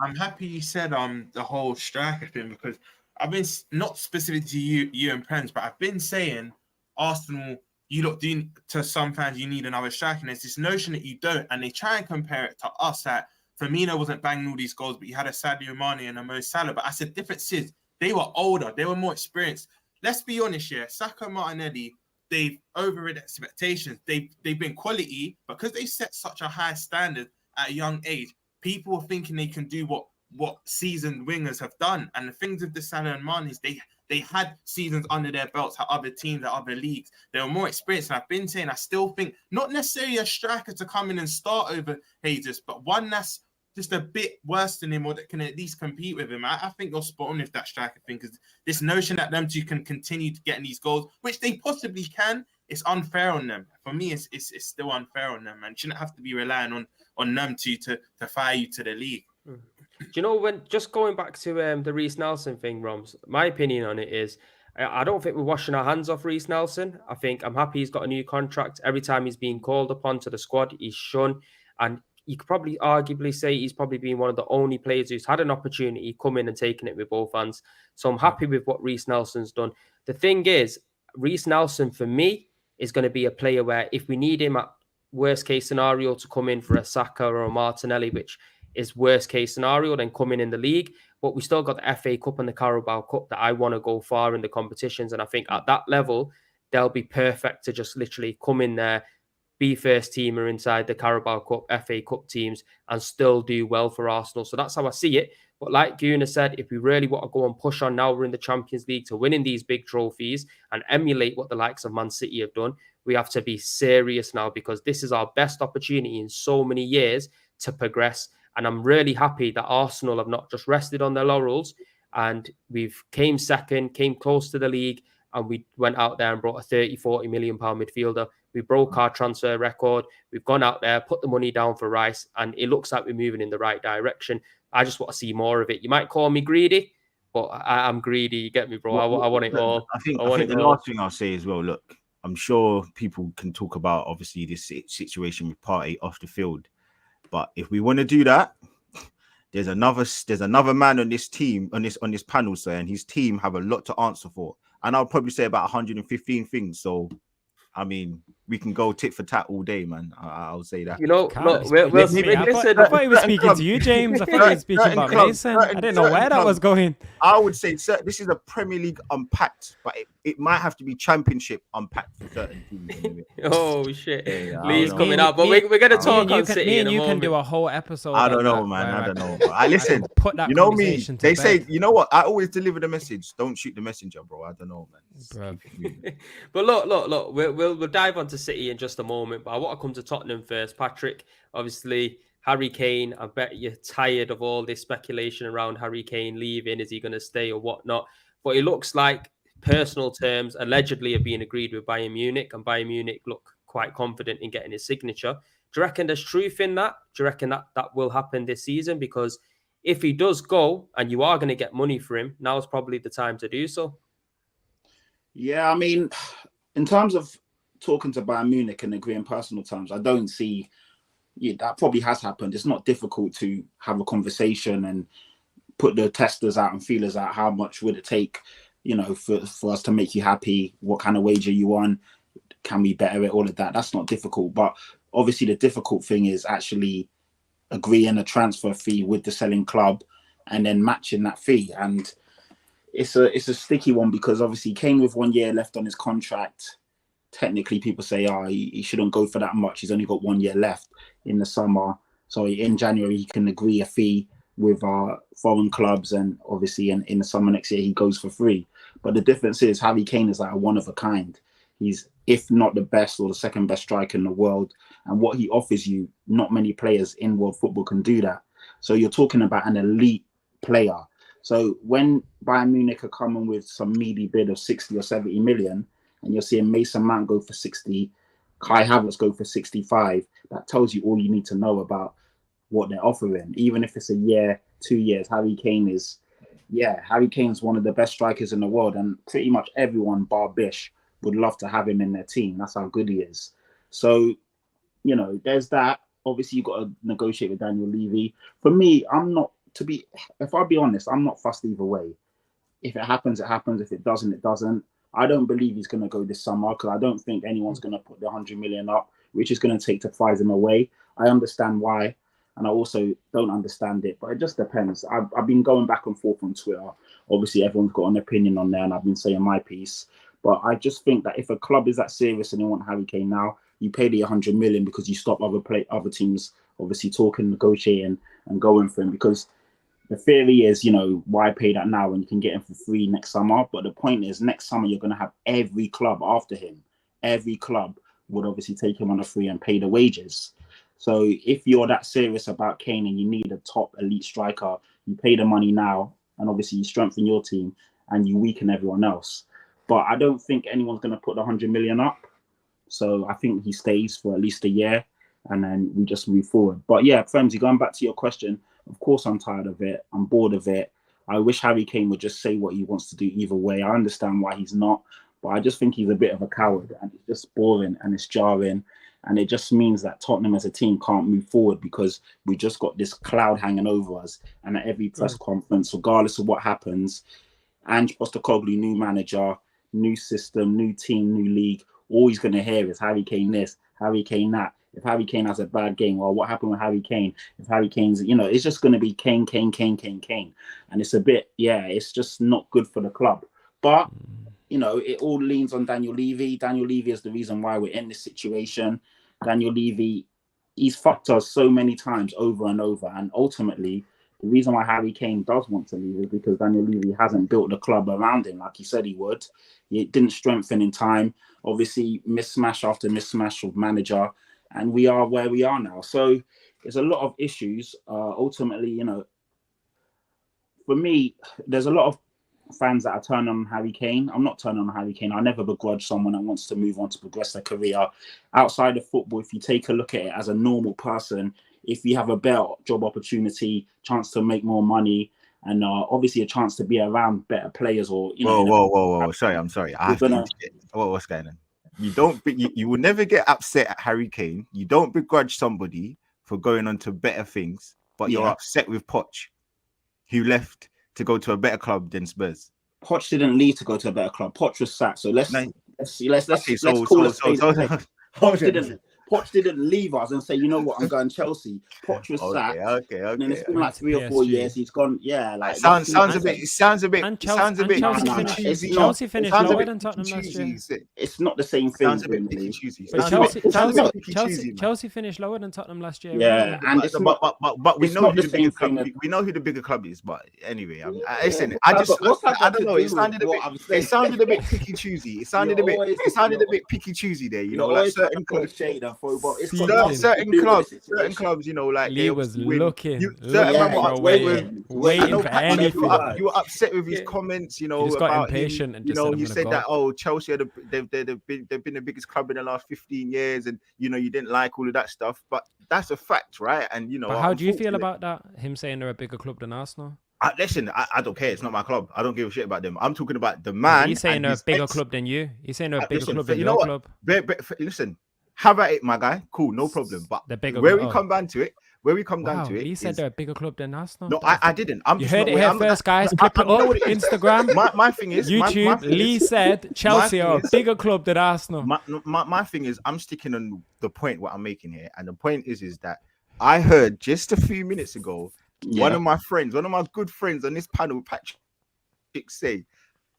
I'm happy you said the whole striker thing because I've been not specific to you and Prens, but I've been saying Arsenal. You look to some fans, you need another striker. And there's this notion that you don't, and they try and compare it to us. That Firmino wasn't banging all these goals, but you had a Sadio Mane and a Mo Salah. But I said difference is they were older, they were more experienced. Let's be honest here, Saka, Martinelli, they've overridden expectations. They've been quality because they set such a high standard at a young age. People were thinking they can do what seasoned wingers have done, and the things with the Salah and Mane's, they had seasons under their belts at other teams, at other leagues. They were more experienced. And I've been saying, I still think, not necessarily a striker to come in and start over Jesus, but one that's just a bit worse than him or that can at least compete with him. I think you're spot on with that striker thing because this notion that them two can continue to get in these goals, which they possibly can, it's unfair on them. For me, it's still unfair on them and shouldn't have to be relying on them two to fire you to the league. you know when just going back to the Reece Nelson thing, Roms? My opinion on it is I don't think we're washing our hands off Reece Nelson. I think I'm happy he's got a new contract. Every time he's been called upon to the squad, he's shone, and you could probably arguably say he's probably been one of the only players who's had an opportunity come in and taken it with both hands. So I'm happy with what Reece Nelson's done. The thing is, Reece Nelson for me is going to be a player where if we need him at worst case scenario to come in for a Saka or a Martinelli, which is worst case scenario, then coming in the league. But we still got the FA Cup and the Carabao Cup that I want to go far in the competitions. And I think at that level, they'll be perfect to just literally come in there, be first teamer inside the Carabao Cup, FA Cup teams, and still do well for Arsenal. So that's how I see it. But like Guna said, if we really want to go and push on now, we're in the Champions League to winning these big trophies and emulate what the likes of Man City have done, we have to be serious now because this is our best opportunity in so many years to progress. And I'm really happy that Arsenal have not just rested on their laurels and we've came second, came close to the league, and we went out there and brought a 30, 40 million pound midfielder. We broke our transfer record. We've gone out there, put the money down for Rice, and it looks like we're moving in the right direction. I just want to see more of it. You might call me greedy, but I'm greedy. You get me, bro? I want it all. I think the last thing I'll say as well, look, I'm sure people can talk about, obviously, this situation with Partey off the field. But if we want to do that, there's another man on this team, on this panel, sir, and his team have a lot to answer for. And I'll probably say about 115 things. So, I mean, we can go tit for tat all day, man. I'll say that. You know, look, listen. I thought he was speaking to you, James. I thought he was speaking about Mason. I didn't know where that was going. I would say, sir, this is a Premier League unpacked, but it might have to be Championship unpacked for certain teams. Anyway. Oh shit, Yeah, Lee's coming out, but we're going to talk on City. Me and you can do a whole episode. I don't know, man. I don't know. I listen. Put that. You know me. They say, you know what? I always deliver the message. Don't shoot the messenger, bro. I don't know, man. But look. We'll dive onto City in just a moment. But I want to come to Tottenham first, Patrick. Obviously, Harry Kane. I bet you're tired of all this speculation around Harry Kane leaving. Is he going to stay or whatnot? But it looks like personal terms allegedly have been agreed with Bayern Munich, and Bayern Munich look quite confident in getting his signature. Do you reckon there's truth in that? Do you reckon that will happen this season? Because if he does go and you are going to get money for him, now's probably the time to do so. Yeah, I mean, in terms of talking to Bayern Munich and agreeing personal terms, I don't see that probably has happened. It's not difficult to have a conversation and put the testers out and feelers out. How much would it take, for us to make you happy? What kind of wage are you on? Can we better it? All of that. That's not difficult. But obviously the difficult thing is actually agreeing a transfer fee with the selling club and then matching that fee. And it's a sticky one because obviously Kane with 1 year left on his contract, technically people say, he shouldn't go for that much. He's only got 1 year left in the summer. So in January, he can agree a fee with our foreign clubs. And obviously in the summer next year, he goes for free. But the difference is Harry Kane is like a one of a kind. He's, if not the best or the second best striker in the world. And what he offers you, not many players in world football can do that. So you're talking about an elite player. So when Bayern Munich are coming with some meaty bid of 60 or 70 million, and you're seeing Mason Mount go for 60, Kai Havertz go for 65, that tells you all you need to know about what they're offering. Even if it's a year, 2 years, Harry Kane's one of the best strikers in the world, and pretty much everyone, bar Bish, would love to have him in their team. That's how good he is. So, there's that. Obviously, you've got to negotiate with Daniel Levy. For me, if I'll be honest, I'm not fussed either way. If it happens, it happens. If it doesn't, it doesn't. I don't believe he's going to go this summer because I don't think anyone's going to put the 100 million up, which is going to take to prize him away. I understand why, and I also don't understand it, but it just depends. I've been going back and forth on Twitter. Obviously, everyone's got an opinion on there, and I've been saying my piece. But I just think that if a club is that serious and they want Harry Kane now, you pay the 100 million because you stop other teams obviously talking, negotiating, and going for him. Because the theory is, why pay that now when you can get him for free next summer? But the point is, next summer, you're going to have every club after him. Every club would obviously take him on a free and pay the wages. So if you're that serious about Kane and you need a top elite striker, you pay the money now, and obviously you strengthen your team and you weaken everyone else. But I don't think anyone's going to put the 100 million up. So I think he stays for at least a year and then we just move forward. But yeah, Femsy, going back to your question, Of course, I'm tired of it. I'm bored of it. I wish Harry Kane would just say what he wants to do either way. I understand why he's not, but I just think he's a bit of a coward, and it's just boring and it's jarring. And it just means that Tottenham as a team can't move forward because we just got this cloud hanging over us. And at every press conference, regardless of what happens, Ange Postecoglou, new manager, new system, new team, new league, all he's going to hear is Harry Kane this, Harry Kane that. If Harry Kane has a bad game, well, what happened with Harry Kane? If Harry Kane's, it's just going to be Kane, Kane, Kane, Kane, Kane. And it's a bit, it's just not good for the club. But, it all leans on Daniel Levy. Daniel Levy is the reason why we're in this situation. Daniel Levy, he's fucked us so many times over and over. And ultimately, the reason why Harry Kane does want to leave is because Daniel Levy hasn't built the club around him like he said he would. It didn't strengthen in time. Obviously, mismatch after mismatch of manager. And we are where we are now. So there's a lot of issues. Ultimately, for me, there's a lot of fans that are turning on Harry Kane. I'm not turning on Harry Kane. I never begrudge someone that wants to move on to progress their career. Outside of football, if you take a look at it as a normal person, if you have a better job opportunity, chance to make more money, and obviously a chance to be around better players or, Whoa. Sorry, I'm sorry. What's going on? You will never get upset at Harry Kane. You don't begrudge somebody for going on to better things, but you're upset with Poch, who left to go to a better club than Spurs. Poch didn't leave to go to a better club. Poch was sacked. So let's call it. Poch didn't leave us and say, you know what, I'm going Chelsea. Poch was sacked. Okay. And then it's been like 3 or 4 years. He's gone. Yeah, like sounds a bit. Chelsea finished lower than Tottenham last year. It's not the same thing. Chelsea finished lower than Tottenham last year. Yeah, and but we know who the bigger club. We know who the bigger club is. But anyway, listen. I don't know. It sounded a bit picky choosy. It sounded a bit picky choosy there. Like certain clubs. Certain clubs, like Lee was looking waiting for anything. You were upset with his comments, He just got impatient and just you said that Chelsea they've been the biggest club in the last 15 years, and you didn't like all of that stuff, but that's a fact, right? And but how do you feel about that? Him saying they're a bigger club than Arsenal? Listen, I don't care. It's not my club. I don't give a shit about them. I'm talking about the man. He's saying they're a bigger club than you. He's saying they're a bigger club than your club. Listen. Have at it, my guy. Cool, no problem. But where we come down to it, he said they're a bigger club than Arsenal. No, I didn't. You heard it here first, guys. Click it up. Instagram. My thing is YouTube. Lee said Chelsea are a bigger club than Arsenal. My thing is, I'm sticking on the point what I'm making here, and the point is that I heard just a few minutes ago one of my good friends on this panel, Patrick, say,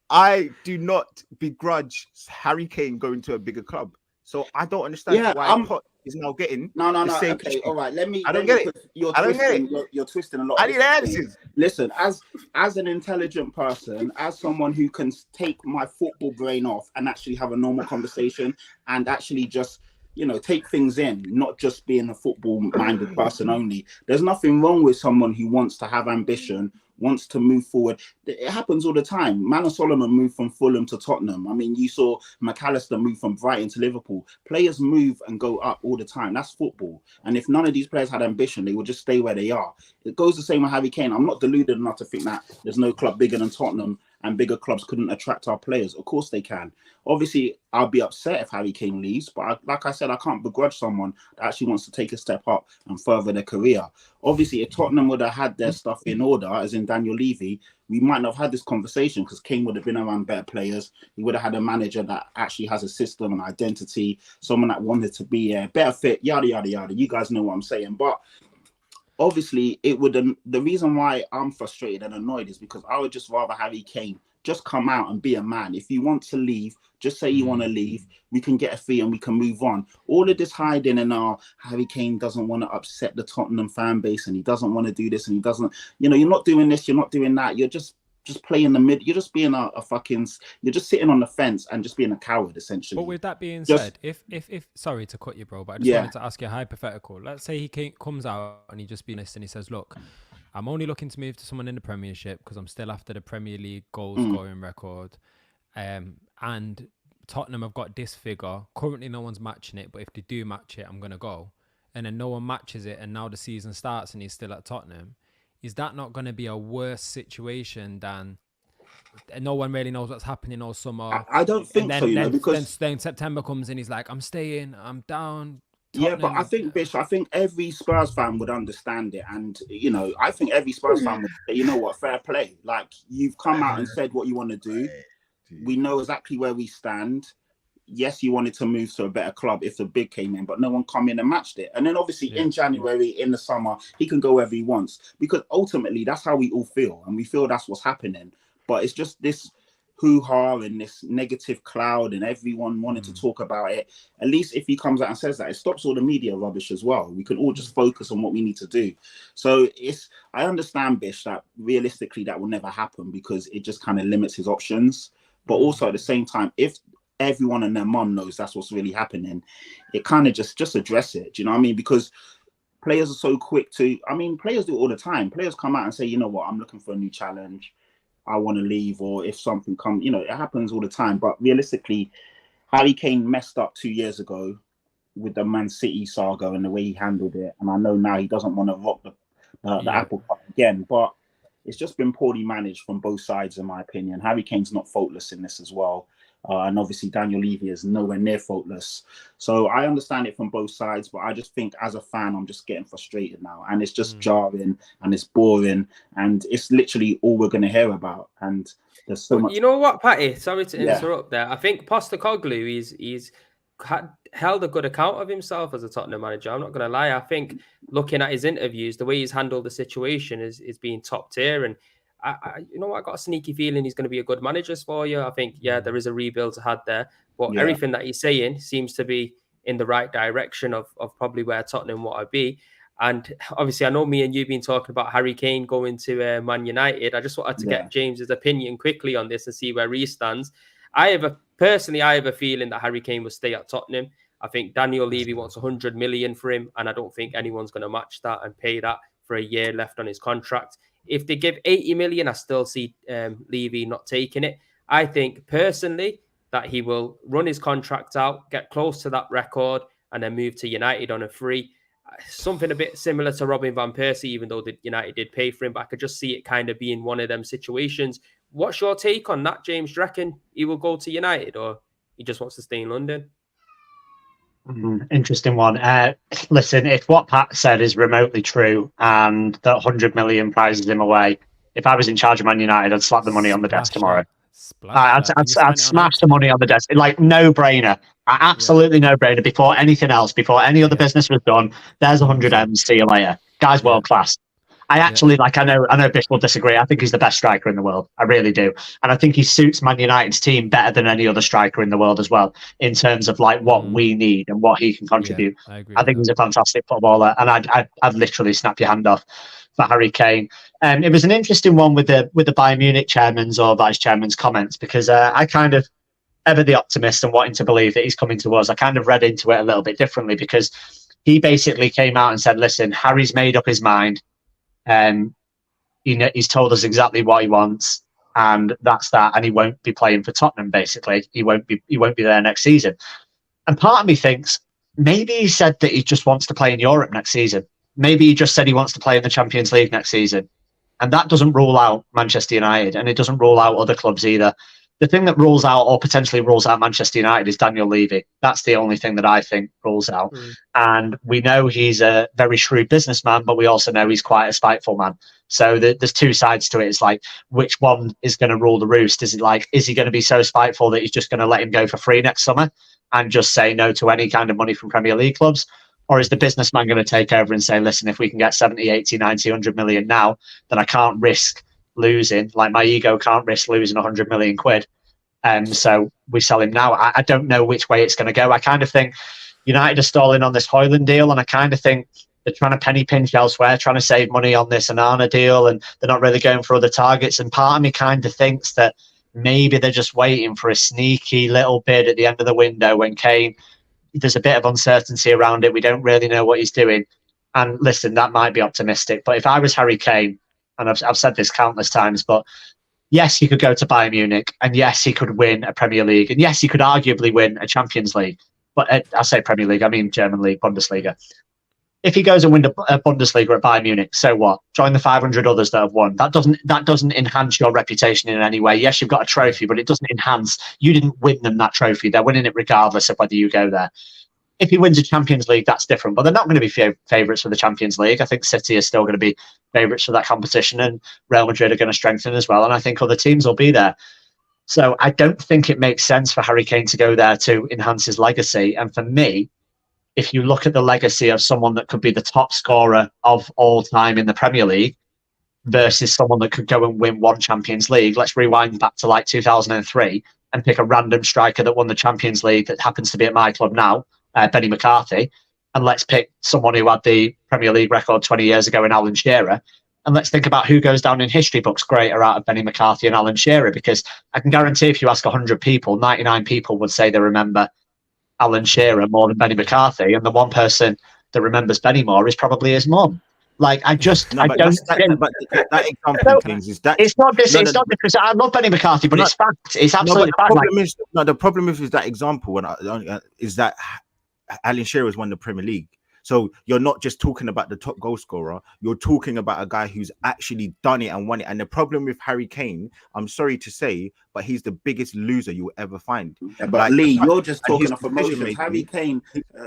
I do not begrudge Harry Kane going to a bigger club. So I don't understand why Poch is now getting no. Okay, all right. I don't get it. You're twisting a lot. I need answers. Listen, as an intelligent person, as someone who can take my football brain off and actually have a normal conversation and actually just take things in, not just being a football-minded person only. There's nothing wrong with someone who wants to have ambition, wants to move forward. It happens all the time. Manor Solomon moved from Fulham to Tottenham. I mean, you saw McAllister move from Brighton to Liverpool. Players move and go up all the time. That's football. And if none of these players had ambition, they would just stay where they are. It goes the same with Harry Kane. I'm not deluded enough to think that there's no club bigger than Tottenham and bigger clubs couldn't attract our players. Of course they can. Obviously, I'll be upset if Harry Kane leaves, but like I said, I can't begrudge someone that actually wants to take a step up and further their career. Obviously, if Tottenham would have had their stuff in order, as in Daniel Levy, we might not have had this conversation because Kane would have been around better players. He would have had a manager that actually has a system and identity, someone that wanted to be a better fit, yada, yada, yada. You guys know what I'm saying. But obviously, the reason why I'm frustrated and annoyed is because I would just rather Harry Kane just come out and be a man. If you want to leave, just say you want to leave. We can get a fee and we can move on. All of this hiding and Harry Kane doesn't want to upset the Tottenham fan base and he doesn't want to do this and he doesn't, you're not doing this, you're not doing that. You're just playing the mid. You're just being you're just sitting on the fence and just being a coward, essentially. But with that being said, if sorry to cut you, bro, but I just wanted to ask you a hypothetical. Let's say he comes out and he just be honest and he says, look, I'm only looking to move to someone in the Premiership because I'm still after the Premier League goal scoring record. And Tottenham have got this figure. Currently, no one's matching it, but if they do match it, I'm going to go. And then no one matches it, and now the season starts and he's still at Tottenham. is that not going to be a worse situation than no one really knows what's happening all summer? I don't think so, because then September comes and he's like, I'm staying, I'm down. Yeah, but I think, Bish, I think every Spurs fan would understand it. And, I think every Spurs fan would say, you know what, fair play. Like, you've come out and said what you want to do. We know exactly where we stand. Yes, you wanted to move to a better club if the bid came in, but no one come in and matched it. And then obviously in January, in the summer, he can go wherever he wants, because ultimately that's how we all feel. And we feel that's what's happening. But it's just this hoo-ha and this negative cloud and everyone wanted to talk about it. At least if he comes out and says that, it stops all the media rubbish as well. We can all just focus on what we need to do. So I understand, Bish, that realistically that will never happen because it just kind of limits his options. But also at the same time, if everyone and their mum knows that's what's really happening, it kind of just address it. Do you know what I mean? Because players are so quick players do it all the time. Players come out and say, you know what, I'm looking for a new challenge. I want to leave, or if something comes, it happens all the time. But realistically, Harry Kane messed up 2 years ago with the Man City saga and the way he handled it. And I know now he doesn't want to rock the apple cart again, but it's just been poorly managed from both sides, in my opinion. Harry Kane's not faultless in this as well. And obviously Daniel Levy is nowhere near faultless. So I understand it from both sides, but I just think as a fan, I'm just getting frustrated now. And it's just jarring and it's boring. And it's literally all we're going to hear about. And there's so much. You know what, Patty? Sorry to interrupt there. I think Postecoglou, he's held a good account of himself as a Tottenham manager. I'm not going to lie. I think looking at his interviews, the way he's handled the situation is being top tier. And I got a sneaky feeling he's going to be a good manager for you. I think, there is a rebuild to have there, but everything that he's saying seems to be in the right direction of probably where Tottenham want to be. And obviously, I know me and you've been talking about Harry Kane going to Man United. I just wanted to get James's opinion quickly on this and see where he stands. I have a feeling that Harry Kane will stay at Tottenham. I think Daniel Levy wants 100 million for him, and I don't think anyone's going to match that and pay that for a year left on his contract. If they give 80 million, I still see Levy not taking it. I think personally that he will run his contract out, get close to that record, and then move to United on a free. Something a bit similar to Robin van Persie, even though the United did pay for him, but I could just see it kind of being one of them situations. What's your take on that, James? Do you reckon he will go to United, or he just wants to stay in London? Interesting one. Listen, if what Pat said is remotely true and that 100 million prizes him away, if I was in charge of Man United, I'd slap the money on the desk tomorrow. I'd smash the money on the desk. Like, no brainer. Absolutely no brainer. Before anything else, before any other business was done, there's 100 M's. See you later. Guy's world class. I actually I know Bish will disagree. I think he's the best striker in the world. I really do. And I think he suits Man United's team better than any other striker in the world as well, in terms of like what we need and what he can contribute. I think he's a fantastic footballer, and I'd literally snap your hand off for Harry Kane. It was an interesting one with the Bayern Munich chairman's or vice chairman's comments, because I kind of, ever the optimist and wanting to believe that he's coming to us, I kind of read into it a little bit differently, because he basically came out and said, listen, Harry's made up his mind. He's told us exactly what he wants, and that's that. And he won't be playing for Tottenham. Basically, he won't be there next season. And part of me thinks maybe he said that he just wants to play in Europe next season. Maybe he just said he wants to play in the Champions League next season, and that doesn't rule out Manchester United, and it doesn't rule out other clubs either. The thing that rules out, or potentially rules out, Manchester United is Daniel Levy. That's the only thing that I think rules out. And we know he's a very shrewd businessman, but we also know he's quite a spiteful man. So there's two sides to it. It's like, which one is going to rule the roost? Is he going to be so spiteful that he's just going to let him go for free next summer and just say no to any kind of money from Premier League clubs? Or is the businessman going to take over and say, listen, if we can get 70, 80, 90, 100 million now, then I can't risk losing, like my ego can't risk losing 100 million quid. So we sell him now. I don't know which way it's going to go. I kind of think United are stalling on this Højlund deal, and I kind of think they're trying to penny pinch elsewhere, trying to save money on this Onana deal, and they're not really going for other targets. And part of me kind of thinks that maybe they're just waiting for a sneaky little bid at the end of the window when Kane, there's a bit of uncertainty around it. We don't really know what he's doing. And listen, that might be optimistic, but if I was Harry Kane, and I've said this countless times, but yes, he could go to Bayern Munich, and yes, he could win a Premier League, and yes, he could arguably win a Champions League. But I say Premier League, I mean German League, Bundesliga. If he goes and wins a Bundesliga at Bayern Munich, so what? Join the 500 others that have won. That doesn't enhance your reputation in any way. Yes, you've got a trophy, but it doesn't enhance. You didn't win them that trophy. They're winning it regardless of whether you go there. If he wins a Champions League, that's different. But they're not going to be favourites for the Champions League. I think City is still going to be favourites for that competition, and Real Madrid are going to strengthen as well. And I think other teams will be there. So I don't think it makes sense for Harry Kane to go there to enhance his legacy. And for me, if you look at the legacy of someone that could be the top scorer of all time in the Premier League versus someone that could go and win one Champions League, let's rewind back to like 2003 and pick a random striker that won the Champions League that happens to be at my club now, Benny McCarthy, and let's pick someone who had the Premier League record 20 years ago in Alan Shearer. And let's think about who goes down in history books greater out of Benny McCarthy and Alan Shearer, because I can guarantee if you ask 100 people, 99 people would say they remember Alan Shearer more than Benny McCarthy. And the one person that remembers Benny more is probably his mum. Like, I just, No, I but don't that example, Kings, is that it's not because I love Benny McCarthy, but it's fact. It's absolutely fact. The problem is that example, is that Alan Shearer's won the Premier League. So you're not just talking about the top goal scorer, you're talking about a guy who's actually done it and won it. And the problem with Harry Kane, I'm sorry to say, but he's the biggest loser you'll ever find. Yeah, but like, Lee, you're just talking of emotions. Harry Kane,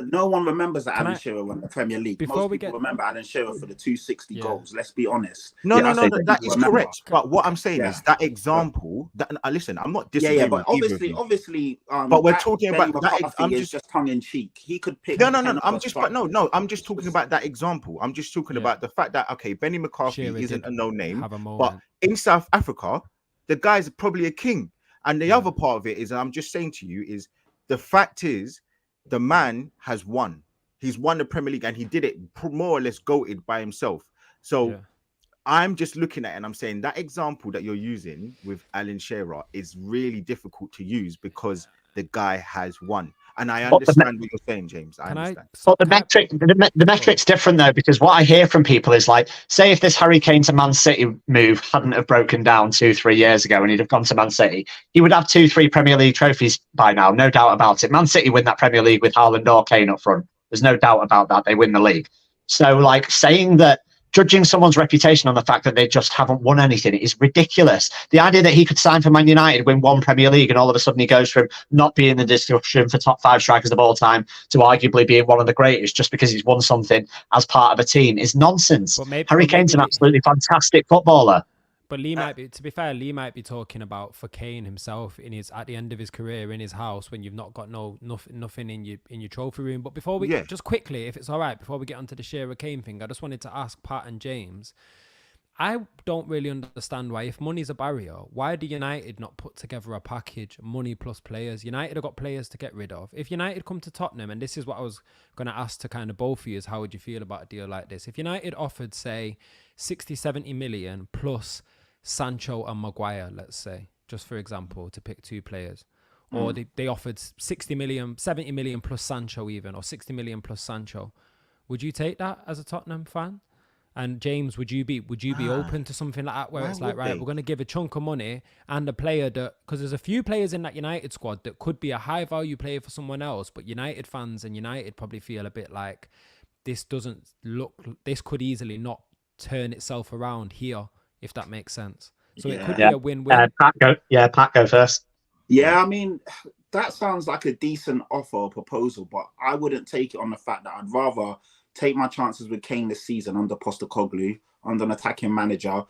no one remembers that Alan Shearer won the Premier League. Most people remember Alan Shearer for the 260 goals. Let's be honest. No, that is correct. But what I'm saying is that example. That listen, I'm not disagreeing. But obviously, but we're talking about that. I'm just tongue in cheek. He could pick. I'm just talking about that example. I'm just talking about the fact that Benny McCarthy isn't a no name, but in South Africa, the guy's probably a king. And the other part of it is, and I'm just saying to you, is the fact is the man has won. He's won the Premier League and he did it more or less goated by himself. So I'm just looking at it and I'm saying that example that you're using with Alan Shearer is really difficult to use because the guy has won. And I understand what you're saying, James. I understand. But the metric's different though, because what I hear from people is like, say if this Harry Kane to Man City move hadn't have broken down 2-3 years ago and he'd have gone to Man City, he would have 2-3 Premier League trophies by now, no doubt about it. Man City win that Premier League with Haaland or Kane up front. There's no doubt about that. They win the league. So like saying that, judging someone's reputation on the fact that they just haven't won anything is ridiculous. The idea that he could sign for Man United, win one Premier League, and all of a sudden he goes from not being in the discussion for top 5 strikers of all time to arguably being one of the greatest just because he's won something as part of a team is nonsense. Harry Kane's an absolutely fantastic footballer. But Lee might be, to be fair, Lee might be talking about for Kane himself at the end of his career in his house when you've not got nothing in your trophy room. But before we just quickly, if it's all right, before we get onto the Shearer Kane thing, I just wanted to ask Pat and James. I don't really understand why, if money's a barrier, why do United not put together a package, money plus players? United have got players to get rid of. If United come to Tottenham, and this is what I was going to ask to kind of both of you, is how would you feel about a deal like this? If United offered, say, 60, 70 million plus Sancho and Maguire, let's say, just for example, to pick 2 players, or they offered 60 million, 70 million plus Sancho even, or 60 million plus Sancho, would you take that as a Tottenham fan? And James, would you be open to something like that, where it's like, right, we're going to give a chunk of money and a player that, because there's a few players in that United squad that could be a high value player for someone else, but United fans and United probably feel a bit like this could easily not turn itself around here, if that makes sense. So it could be a win-win. Pat, go first. Yeah, I mean, that sounds like a decent offer or proposal, but I wouldn't take it on the fact that I'd rather take my chances with Kane this season under Postecoglou, under an attacking manager.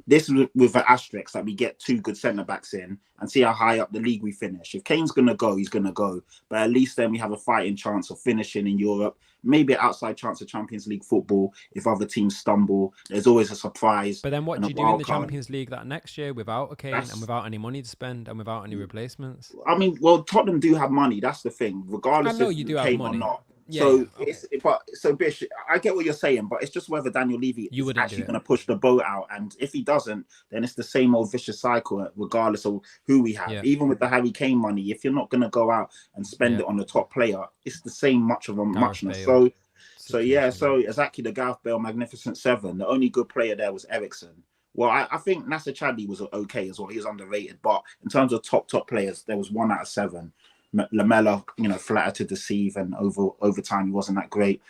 This is with an asterisk that we get 2 good centre-backs in and see how high up the league we finish. If Kane's going to go, he's going to go. But at least then we have a fighting chance of finishing in Europe. Maybe an outside chance of Champions League football. If other teams stumble, there's always a surprise. But then what do you do in the Champions League that next year without a Kane and without any money to spend and without any replacements? I mean, well, Tottenham do have money. That's the thing. Regardless if you Kane or not. So Bish, I get what you're saying, but it's just whether Daniel Levy is actually going to push the boat out, and if he doesn't, then it's the same old vicious cycle, regardless of who we have. Even with the Harry Kane money, if you're not going to go out and spend it on the top player, it's the same much of a muchness. So exactly, the Gareth Bale Magnificent Seven. The only good player there was Eriksen. Well, I think Nasser Chadli was okay as well. He was underrated, but in terms of top players, there was 1 out of 7. Lamella, flatter to deceive, and over time he wasn't that great.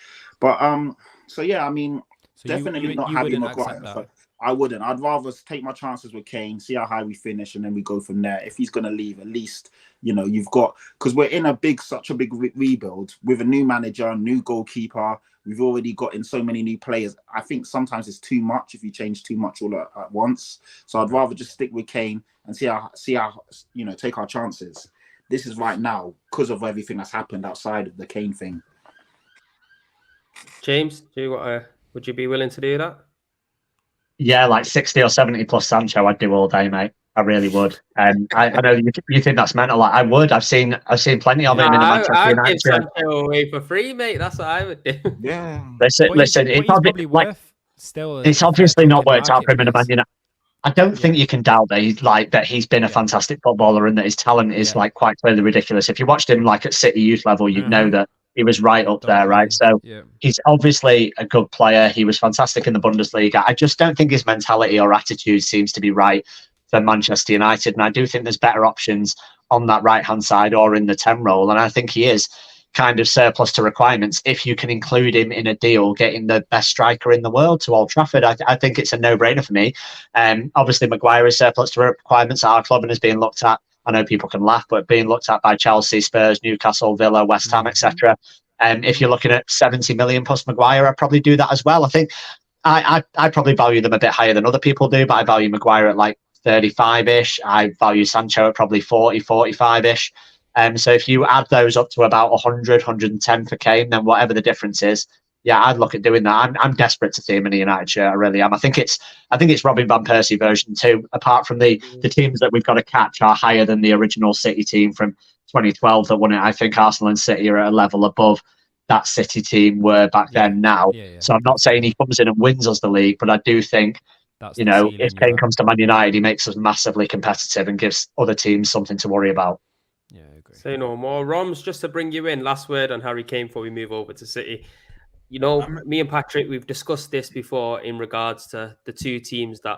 But so yeah, I mean, So definitely not you Harry wouldn't Maguire. accept that. So I wouldn't. I'd rather take my chances with Kane, see how high we finish, and then we go from there. If he's going to leave, at least, you know, you've got, because we're in such a big rebuild with a new manager, new goalkeeper. We've already got in so many new players. I think sometimes it's too much if you change too much all at once. So I'd rather just stick with Kane and see how you know, take our chances. This is right now because of everything that's happened outside of the Kane thing. James, would you be willing to do that? Yeah, like 60 or 70 plus Sancho, I'd do all day, mate. I really would. I know you think that's mental. Like, I would. I've seen plenty of him in the Manchester I'd United give shirt. Sancho away for free, mate. That's what I would do. Yeah. Listen. But he's probably worth still. It's obviously not worked out for him in the Man United. I don't think you can doubt that he's been a fantastic footballer and that his talent is like quite clearly ridiculous. If you watched him like at City youth level, you'd know that he was right up there, right? So he's obviously a good player. He was fantastic in the Bundesliga. I just don't think his mentality or attitude seems to be right for Manchester United. And I do think there's better options on that right-hand side or in the 10 role. And I think he is kind of surplus to requirements if you can include him in a deal getting the best striker in the world to Old Trafford. I think it's a no-brainer for me. Obviously Maguire is surplus to requirements at our club and is being looked at, I know people can laugh, but being looked at by Chelsea, Spurs, Newcastle, Villa, West Ham, etc. If you're looking at 70 million plus Maguire, I'd probably do that as well. I think I probably value them a bit higher than other people do, but I value Maguire at like 35-ish. I value Sancho at probably 40, 45-ish. So if you add those up to about 100, 110 for Kane, then whatever the difference is, yeah, I'd look at doing that. I'm desperate to see him in a United shirt. I really am. I think it's Robin van Persie version 2. Apart from the teams that we've got to catch are higher than the original City team from 2012 that won it. I think Arsenal and City are at a level above that City team were back then now. So I'm not saying he comes in and wins us the league, but I do think, you know, if Kane comes to Man United, he makes us massively competitive and gives other teams something to worry about. Yeah, I agree. Say no more. Roms, just to bring you in, last word on Harry Kane before we move over to City. You know, me and Patrick, we've discussed this before in regards to the two teams that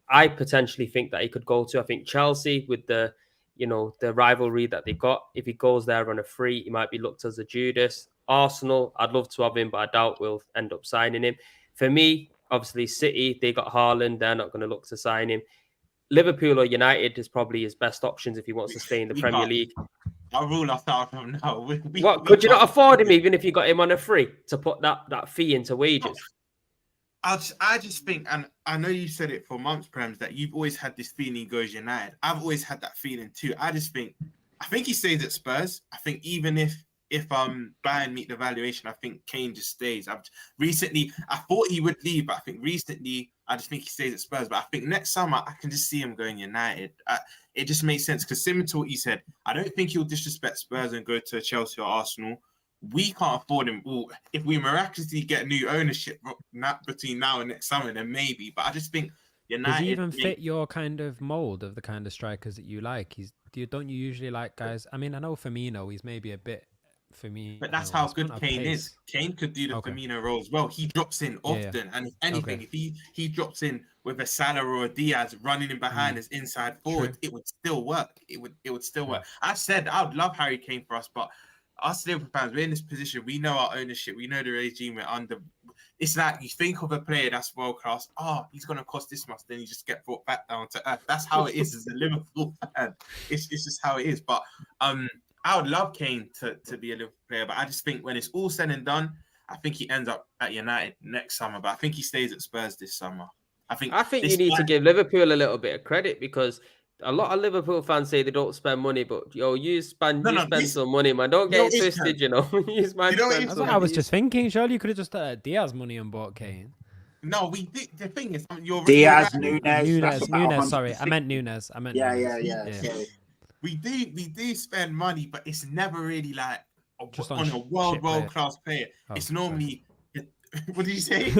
I potentially think that he could go to. I think Chelsea, with the, you know, the rivalry that they got, if he goes there on a free, he might be looked as a Judas. Arsenal, I'd love to have him, but I doubt we'll end up signing him. For me, obviously, City, they got Haaland. They're not going to look to sign him. Liverpool or United is probably his best options if he wants to stay in the Premier League. I'll rule us out from now. Could you not afford him even if you got him on a free to put that fee into wages? I just think, and I know you said it for months, Prems, that you've always had this feeling he goes United. I've always had that feeling too. I think he stays at Spurs. I think even if Bayern meet the valuation, I think Kane just stays. I thought he would leave, but I think recently I just think he stays at Spurs. But I think next summer I can just see him going United. It just makes sense because similar to what you said, I don't think he'll disrespect Spurs and go to Chelsea or Arsenal. We can't afford him. Well, if we miraculously get new ownership between now and next summer, then maybe. But I just think United. Does he even fit your kind of mold of the kind of strikers that you like? Don't you usually like guys? I mean, I know Firmino, he's maybe a bit. But that's how good Kane is. Kane could do the Firmino role as well. He drops in often, and if anything, if he drops in with a Salah or a Diaz running in behind as inside forward, it would still work. It would still work. I said I would love Harry Kane for us, but us Liverpool fans, we're in this position. We know our ownership. We know the regime we're under. It's like you think of a player that's world class. Oh, he's going to cost this much. Then you just get brought back down to earth. That's how it is as a Liverpool fan. It's just how it is. But I would love Kane to be a Liverpool player, but I just think when it's all said and done, I think he ends up at United next summer. But I think he stays at Spurs this summer. I think you need to give Liverpool a little bit of credit because a lot of Liverpool fans say they don't spend money, but you spend some money, man. Don't get it twisted, you know. I was just thinking, surely you could have just Diaz money and bought Kane. No, we did. The thing is, Diaz, Nunez. Sorry, I meant Nunez. Yeah. We do spend money, but it's never really like just on a world class player. It's normally. What did you say?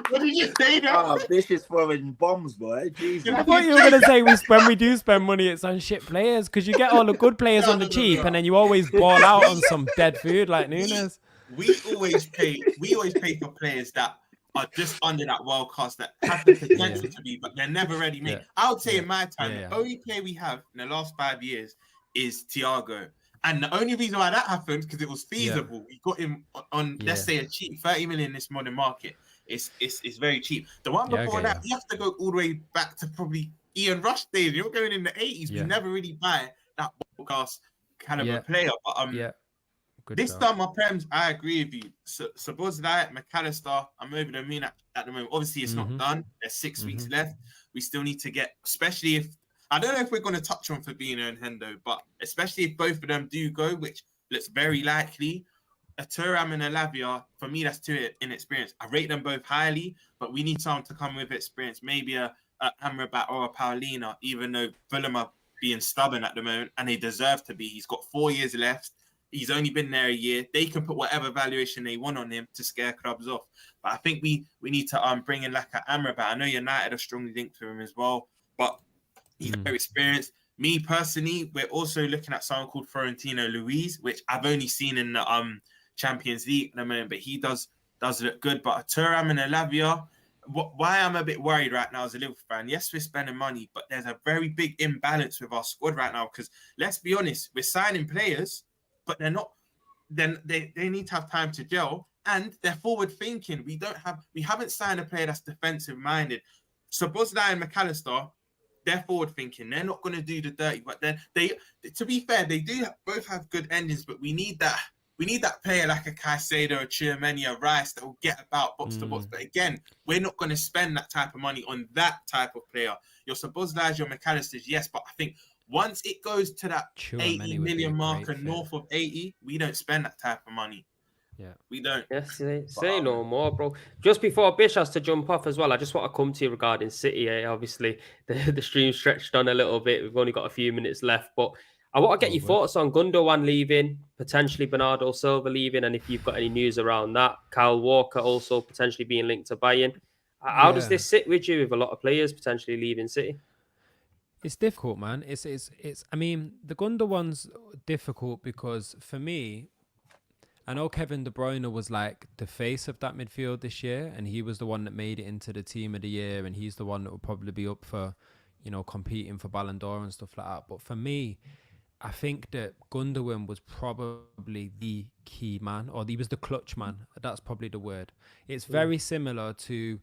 What did you say? Oh, vicious throwing bombs, boy. Jesus. I thought you were gonna say when we do spend money, it's on shit players because you get all the good players on the cheap, and then you always ball out on some dead food like Nunez. We always pay for players that are just under that world class that have the potential to be, but they're never ready made. I would say in my time, the only player we have in the last 5 years is Thiago. And the only reason why that happened because it was feasible. We got him on let's say a cheap 30 million in this modern market. It's very cheap. The one before that, you have to go all the way back to probably Ian Rush days. You're going in the 80s. We never really buy that podcast caliber player. But this time, my Prems, I agree with you. Szoboszlai, McAllister, I'm over the moon at the moment. Obviously, it's not done. There's 6 weeks left. We still need to get, especially if I don't know if we're going to touch on Fabinho and Hendo, but especially if both of them do go, which looks very likely. A Thuram and a Lavia, for me, that's too inexperienced. I rate them both highly, but we need someone to come with experience. Maybe a Amrabat or a Paulina, even though Fulham are being stubborn at the moment, and they deserve to be. He's got 4 years left. He's only been there a year. They can put whatever valuation they want on him to scare clubs off. But I think we need to bring in like an Amrabat. I know United are strongly linked to him as well, but he's very experienced. Me personally, we're also looking at someone called Florentino Luis, which I've only seen in the Champions League at the moment, but he does look good. But a Thuram and a Lavia, why I'm a bit worried right now as a Liverpool fan, yes, we're spending money, but there's a very big imbalance with our squad right now because let's be honest, we're signing players, but they're not. Then they need to have time to gel, and they're forward thinking. We haven't signed a player that's defensive minded. So Szoboszlai and McAllister, they're forward thinking. They're not going to do the dirty, but then to be fair, they do both have good endings, but we need that. We need that player like a Caicedo, a Tchouaméni, a Rice that will get about box to box. But again, we're not going to spend that type of money on that type of player. Your Szoboszlai, your McAllisters, yes, but I think once it goes to that 80 million mark and north of 80, we don't spend that type of money. Yeah, we don't. Yes, say no more, bro. Just before Bish has to jump off as well, I just want to come to you regarding City. Obviously, the stream stretched on a little bit. We've only got a few minutes left, but I want to get your thoughts on Gundogan leaving, potentially Bernardo Silva leaving, and if you've got any news around that. Kyle Walker also potentially being linked to Bayern. How does this sit with you with a lot of players potentially leaving City? It's difficult, man. It's. I mean, the Gundogan's difficult because for me, I know Kevin De Bruyne was like the face of that midfield this year, and he was the one that made it into the team of the year, and he's the one that will probably be up for, competing for Ballon d'Or and stuff like that. But for me, I think that Gundogan was probably the key man, or he was the clutch man. That's probably the word. It's very similar to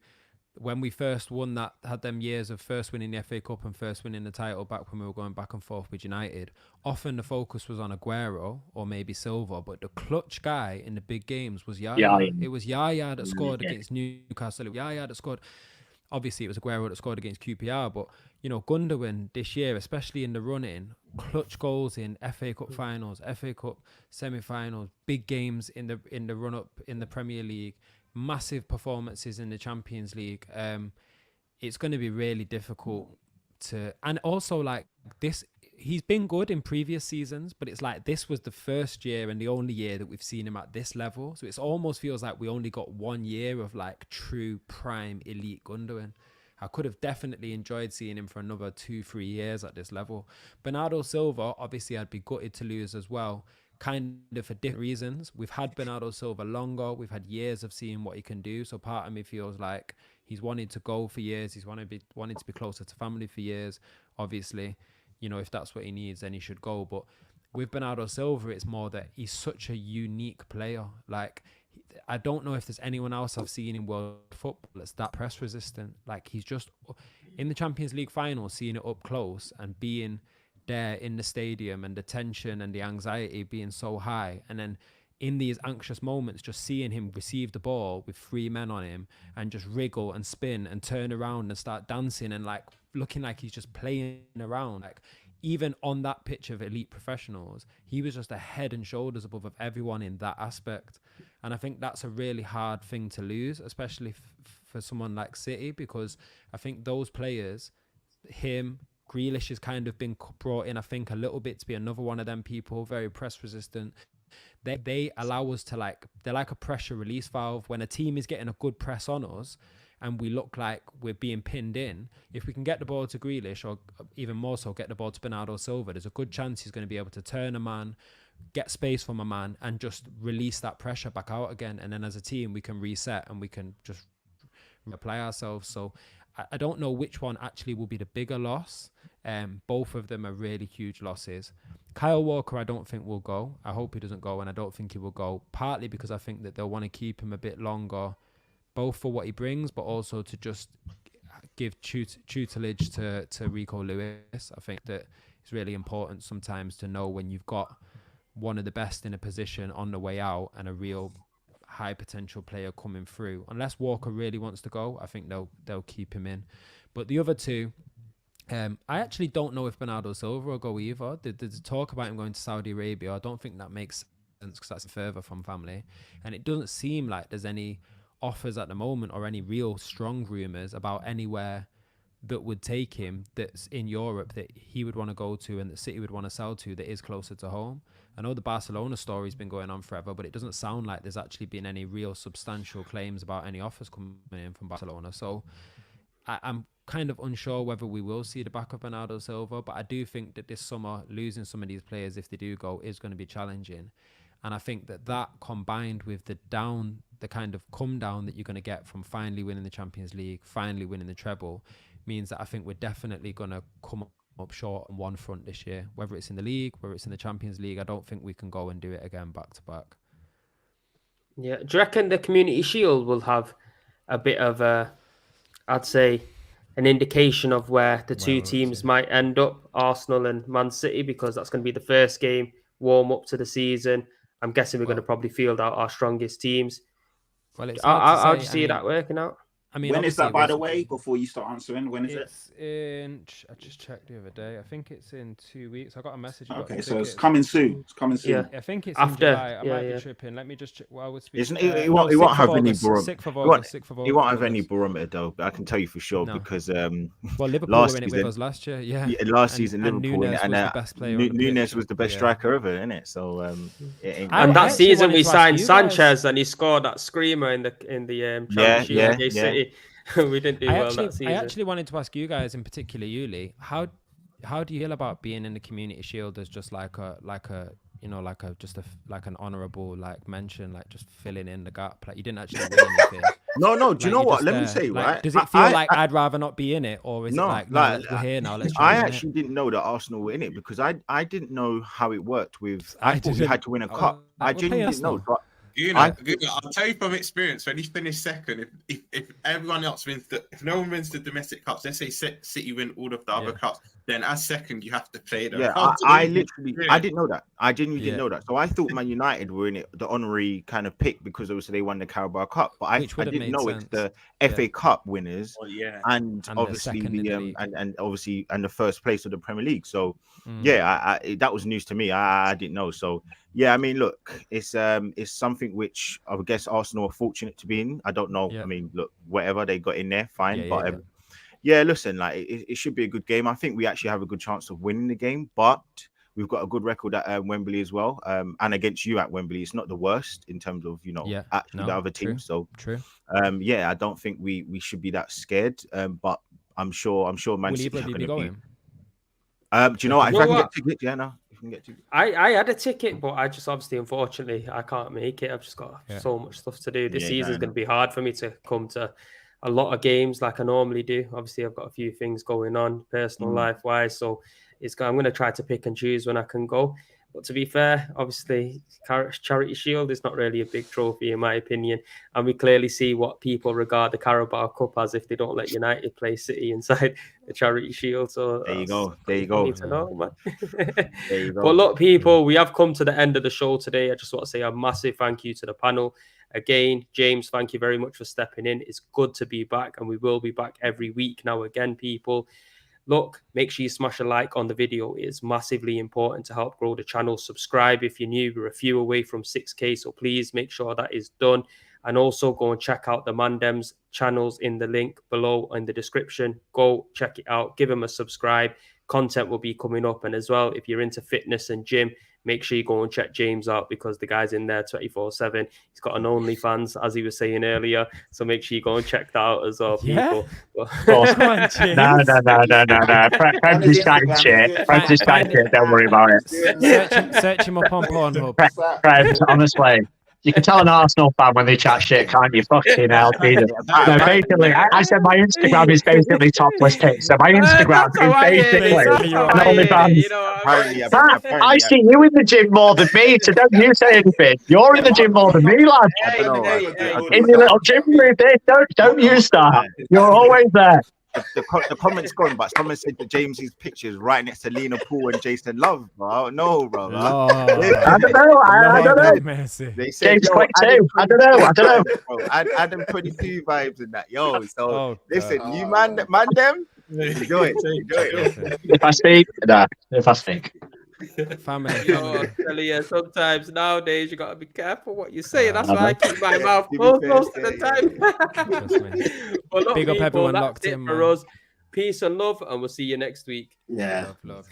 when we first won that, had them years of first winning the FA Cup and first winning the title back when we were going back and forth with United. Often the focus was on Aguero or maybe Silva, but the clutch guy in the big games was Yaya. It was Yaya that scored against Newcastle. It was Yaya that scored. Obviously, it was Aguero that scored against QPR, but, Gundogan this year, especially in the run-in, clutch goals in FA Cup finals, FA Cup semi-finals, big games in the run-up in the Premier League, massive performances in the Champions League. It's going to be really difficult to, and also like this, he's been good in previous seasons, but it's like this was the first year and the only year that we've seen him at this level. So it almost feels like we only got 1 year of like true prime elite Gundogan. I could have definitely enjoyed seeing him for another 2-3 years at this level. Bernardo Silva, obviously I'd be gutted to lose as well, kind of for different reasons. We've had Bernardo Silva longer. We've had years of seeing what he can do. So part of me feels like he's wanted to go for years. He's wanted to be closer to family for years. Obviously, if that's what he needs, then he should go. But with Bernardo Silva, it's more that he's such a unique player. Like, I don't know if there's anyone else I've seen in world football that's that press resistant. Like, he's just in the Champions League final, seeing it up close and being there in the stadium and the tension and the anxiety being so high, and then in these anxious moments just seeing him receive the ball with 3 men on him and just wriggle and spin and turn around and start dancing and like looking like he's just playing around. Like, even on that pitch of elite professionals, he was just a head and shoulders above of everyone in that aspect. And I think that's a really hard thing to lose, especially for someone like City, because I think those players, him, Grealish has kind of been brought in, I think, a little bit to be another one of them people, very press resistant. They allow us to they're like a pressure release valve. When a team is getting a good press on us and we look like we're being pinned in, if we can get the ball to Grealish, or even more so get the ball to Bernardo Silva, there's a good chance he's going to be able to turn a man, get space from a man, and just release that pressure back out again. And then as a team, we can reset and we can just apply ourselves. So I don't know which one actually will be the bigger loss. Both of them are really huge losses. Kyle Walker, I don't think will go. I hope he doesn't go, and I don't think he will go, partly because I think that they'll want to keep him a bit longer, both for what he brings, but also to just give tutelage to Rico Lewis. I think that it's really important sometimes to know when you've got one of the best in a position on the way out and a real high potential player coming through. Unless Walker really wants to go, I think they'll keep him in. But the other two, I actually don't know if Bernardo Silva will go either. There's talk about him going to Saudi Arabia. I don't think that makes sense because that's further from family. And it doesn't seem like there's any offers at the moment or any real strong rumours about anywhere that would take him that's in Europe that he would want to go to and that City would want to sell to that is closer to home. I know the Barcelona story's been going on forever, but it doesn't sound like there's actually been any real substantial claims about any offers coming in from Barcelona. So I'm kind of unsure whether we will see the back of Bernardo Silva, but I do think that this summer, losing some of these players, if they do go, is going to be challenging. And I think that combined with the kind of come down that you're going to get from finally winning the Champions League, finally winning the treble, means that I think we're definitely going to come up short on one front this year. Whether it's in the league, whether it's in the Champions League, I don't think we can go and do it again back to back. Yeah. Do you reckon the Community Shield will have a bit of I'd say, an indication of where the two teams might end up, Arsenal and Man City, because that's going to be the first game, warm up to the season. I'm guessing we're going to probably field out our strongest teams. Well, it's how do you see that working out? I mean, when is that, by the way, before you start answering? When is it? I just checked the other day. I think it's in 2 weeks. I got a message. Okay, so it's coming soon. It's coming soon. Yeah, I think it's after. In July. I might be tripping. Let me just check. Well, it won't have any barometer. It won't have any barometer though. But I can tell you for sure because Liverpool were in it with us last year. Yeah, last season Liverpool Nunes was the best player. Nunes was the best striker ever, isn't it? So and that season we signed Sanchez and he scored that screamer in the Championship against City. We didn't do well that season. I actually wanted to ask you guys, in particular, Yuli, how do you feel about being in the Community Shield as just like an honourable mention, like just filling in the gap, like you didn't actually win anything. No. Do you know what? Let me say, right? Does it feel like I'd rather not be in it, or is it like we're here now? Let's try. I actually didn't know that Arsenal were in it because I didn't know how it worked with. I thought we had to win a cup. I genuinely didn't know. But I'll tell you from experience, when you finish second, if everyone else wins, if no one wins the domestic cups, let's say City win all of the other cups, then as second you have to play them. Yeah, I didn't know that. I genuinely didn't know that. So I thought Man United were in it, the honorary kind of pick, because obviously they won the Carabao Cup. But I didn't know it's the FA Cup winners and obviously the first place of the Premier League. So that was news to me. I didn't know. So yeah, I mean, look, it's something which I guess Arsenal are fortunate to be in. I don't know. I mean, look, whatever they got in there, fine. Listen, like it should be a good game. I think we actually have a good chance of winning the game, but we've got a good record at Wembley as well, and against you at Wembley, it's not the worst in terms of the other teams. So true. I don't think we should be that scared. But I'm sure Man City are going to be. Do you know what? If I can get tickets, I had a ticket, but I just unfortunately I can't make it. I've just got so much stuff to do. This season is going to be hard for me to come to a lot of games like I normally do. Obviously, I've got a few things going on personal life wise, so I'm going to try to pick and choose when I can go. But to be fair, obviously, Charity Shield is not really a big trophy in my opinion, and we clearly see what people regard the Carabao Cup as if they don't let United play City inside the Charity Shield. So there you go. There you go. But look, people, we have come to the end of the show today. I just want to say a massive thank you to the panel. Again, James, thank you very much for stepping in. It's good to be back, and we will be back every week now again, people. Look, make sure you smash a like on the video. It is massively important to help grow the channel. Subscribe if you're new. We're a few away from 6K, so please make sure that is done. And also go and check out the Mandem's channels in the link below in the description. Go check it out. Give them a subscribe. Content will be coming up. And as well, if you're into fitness and gym, make sure you go and check James out because the guy's in there 24/7. He's got an OnlyFans, as he was saying earlier. So make sure you go and check that out as well, people. No. Francis shit. Don't worry about it. Search him up on Pornhub. Honestly, You can tell an Arsenal fan when they chat shit, can't you? Fucking hell, Jesus. No, basically, I said my Instagram is basically topless pics. So my Instagram That's how is I hear it. basically That's how an I hear it. OnlyFans. You know what I mean? Apparently, I see you in the gym more than me, so don't you say anything. You're in the gym more than me, lad. I don't know. In your little gym room, don't you start. You're always there. The comments gone, but someone said that James's pictures right next to Lena Poole and Jason Love, bro. No, bro. Lord. I don't know. I don't know. Mercy. They said, James quick too. I don't know. Bro, Adam 22 vibes in that. Yo, so Oh, listen, God. you man them, enjoy it. If I speak, nah. If I speak. Family. Yo, I tell you, sometimes nowadays you gotta be careful what you say. That's I why I know. keep my mouth To be closed fair, most of the time. Trust me. But look, Big up people, everyone that's locked it in, for man. us. Peace and love, and we'll see you next week. Yeah. Love.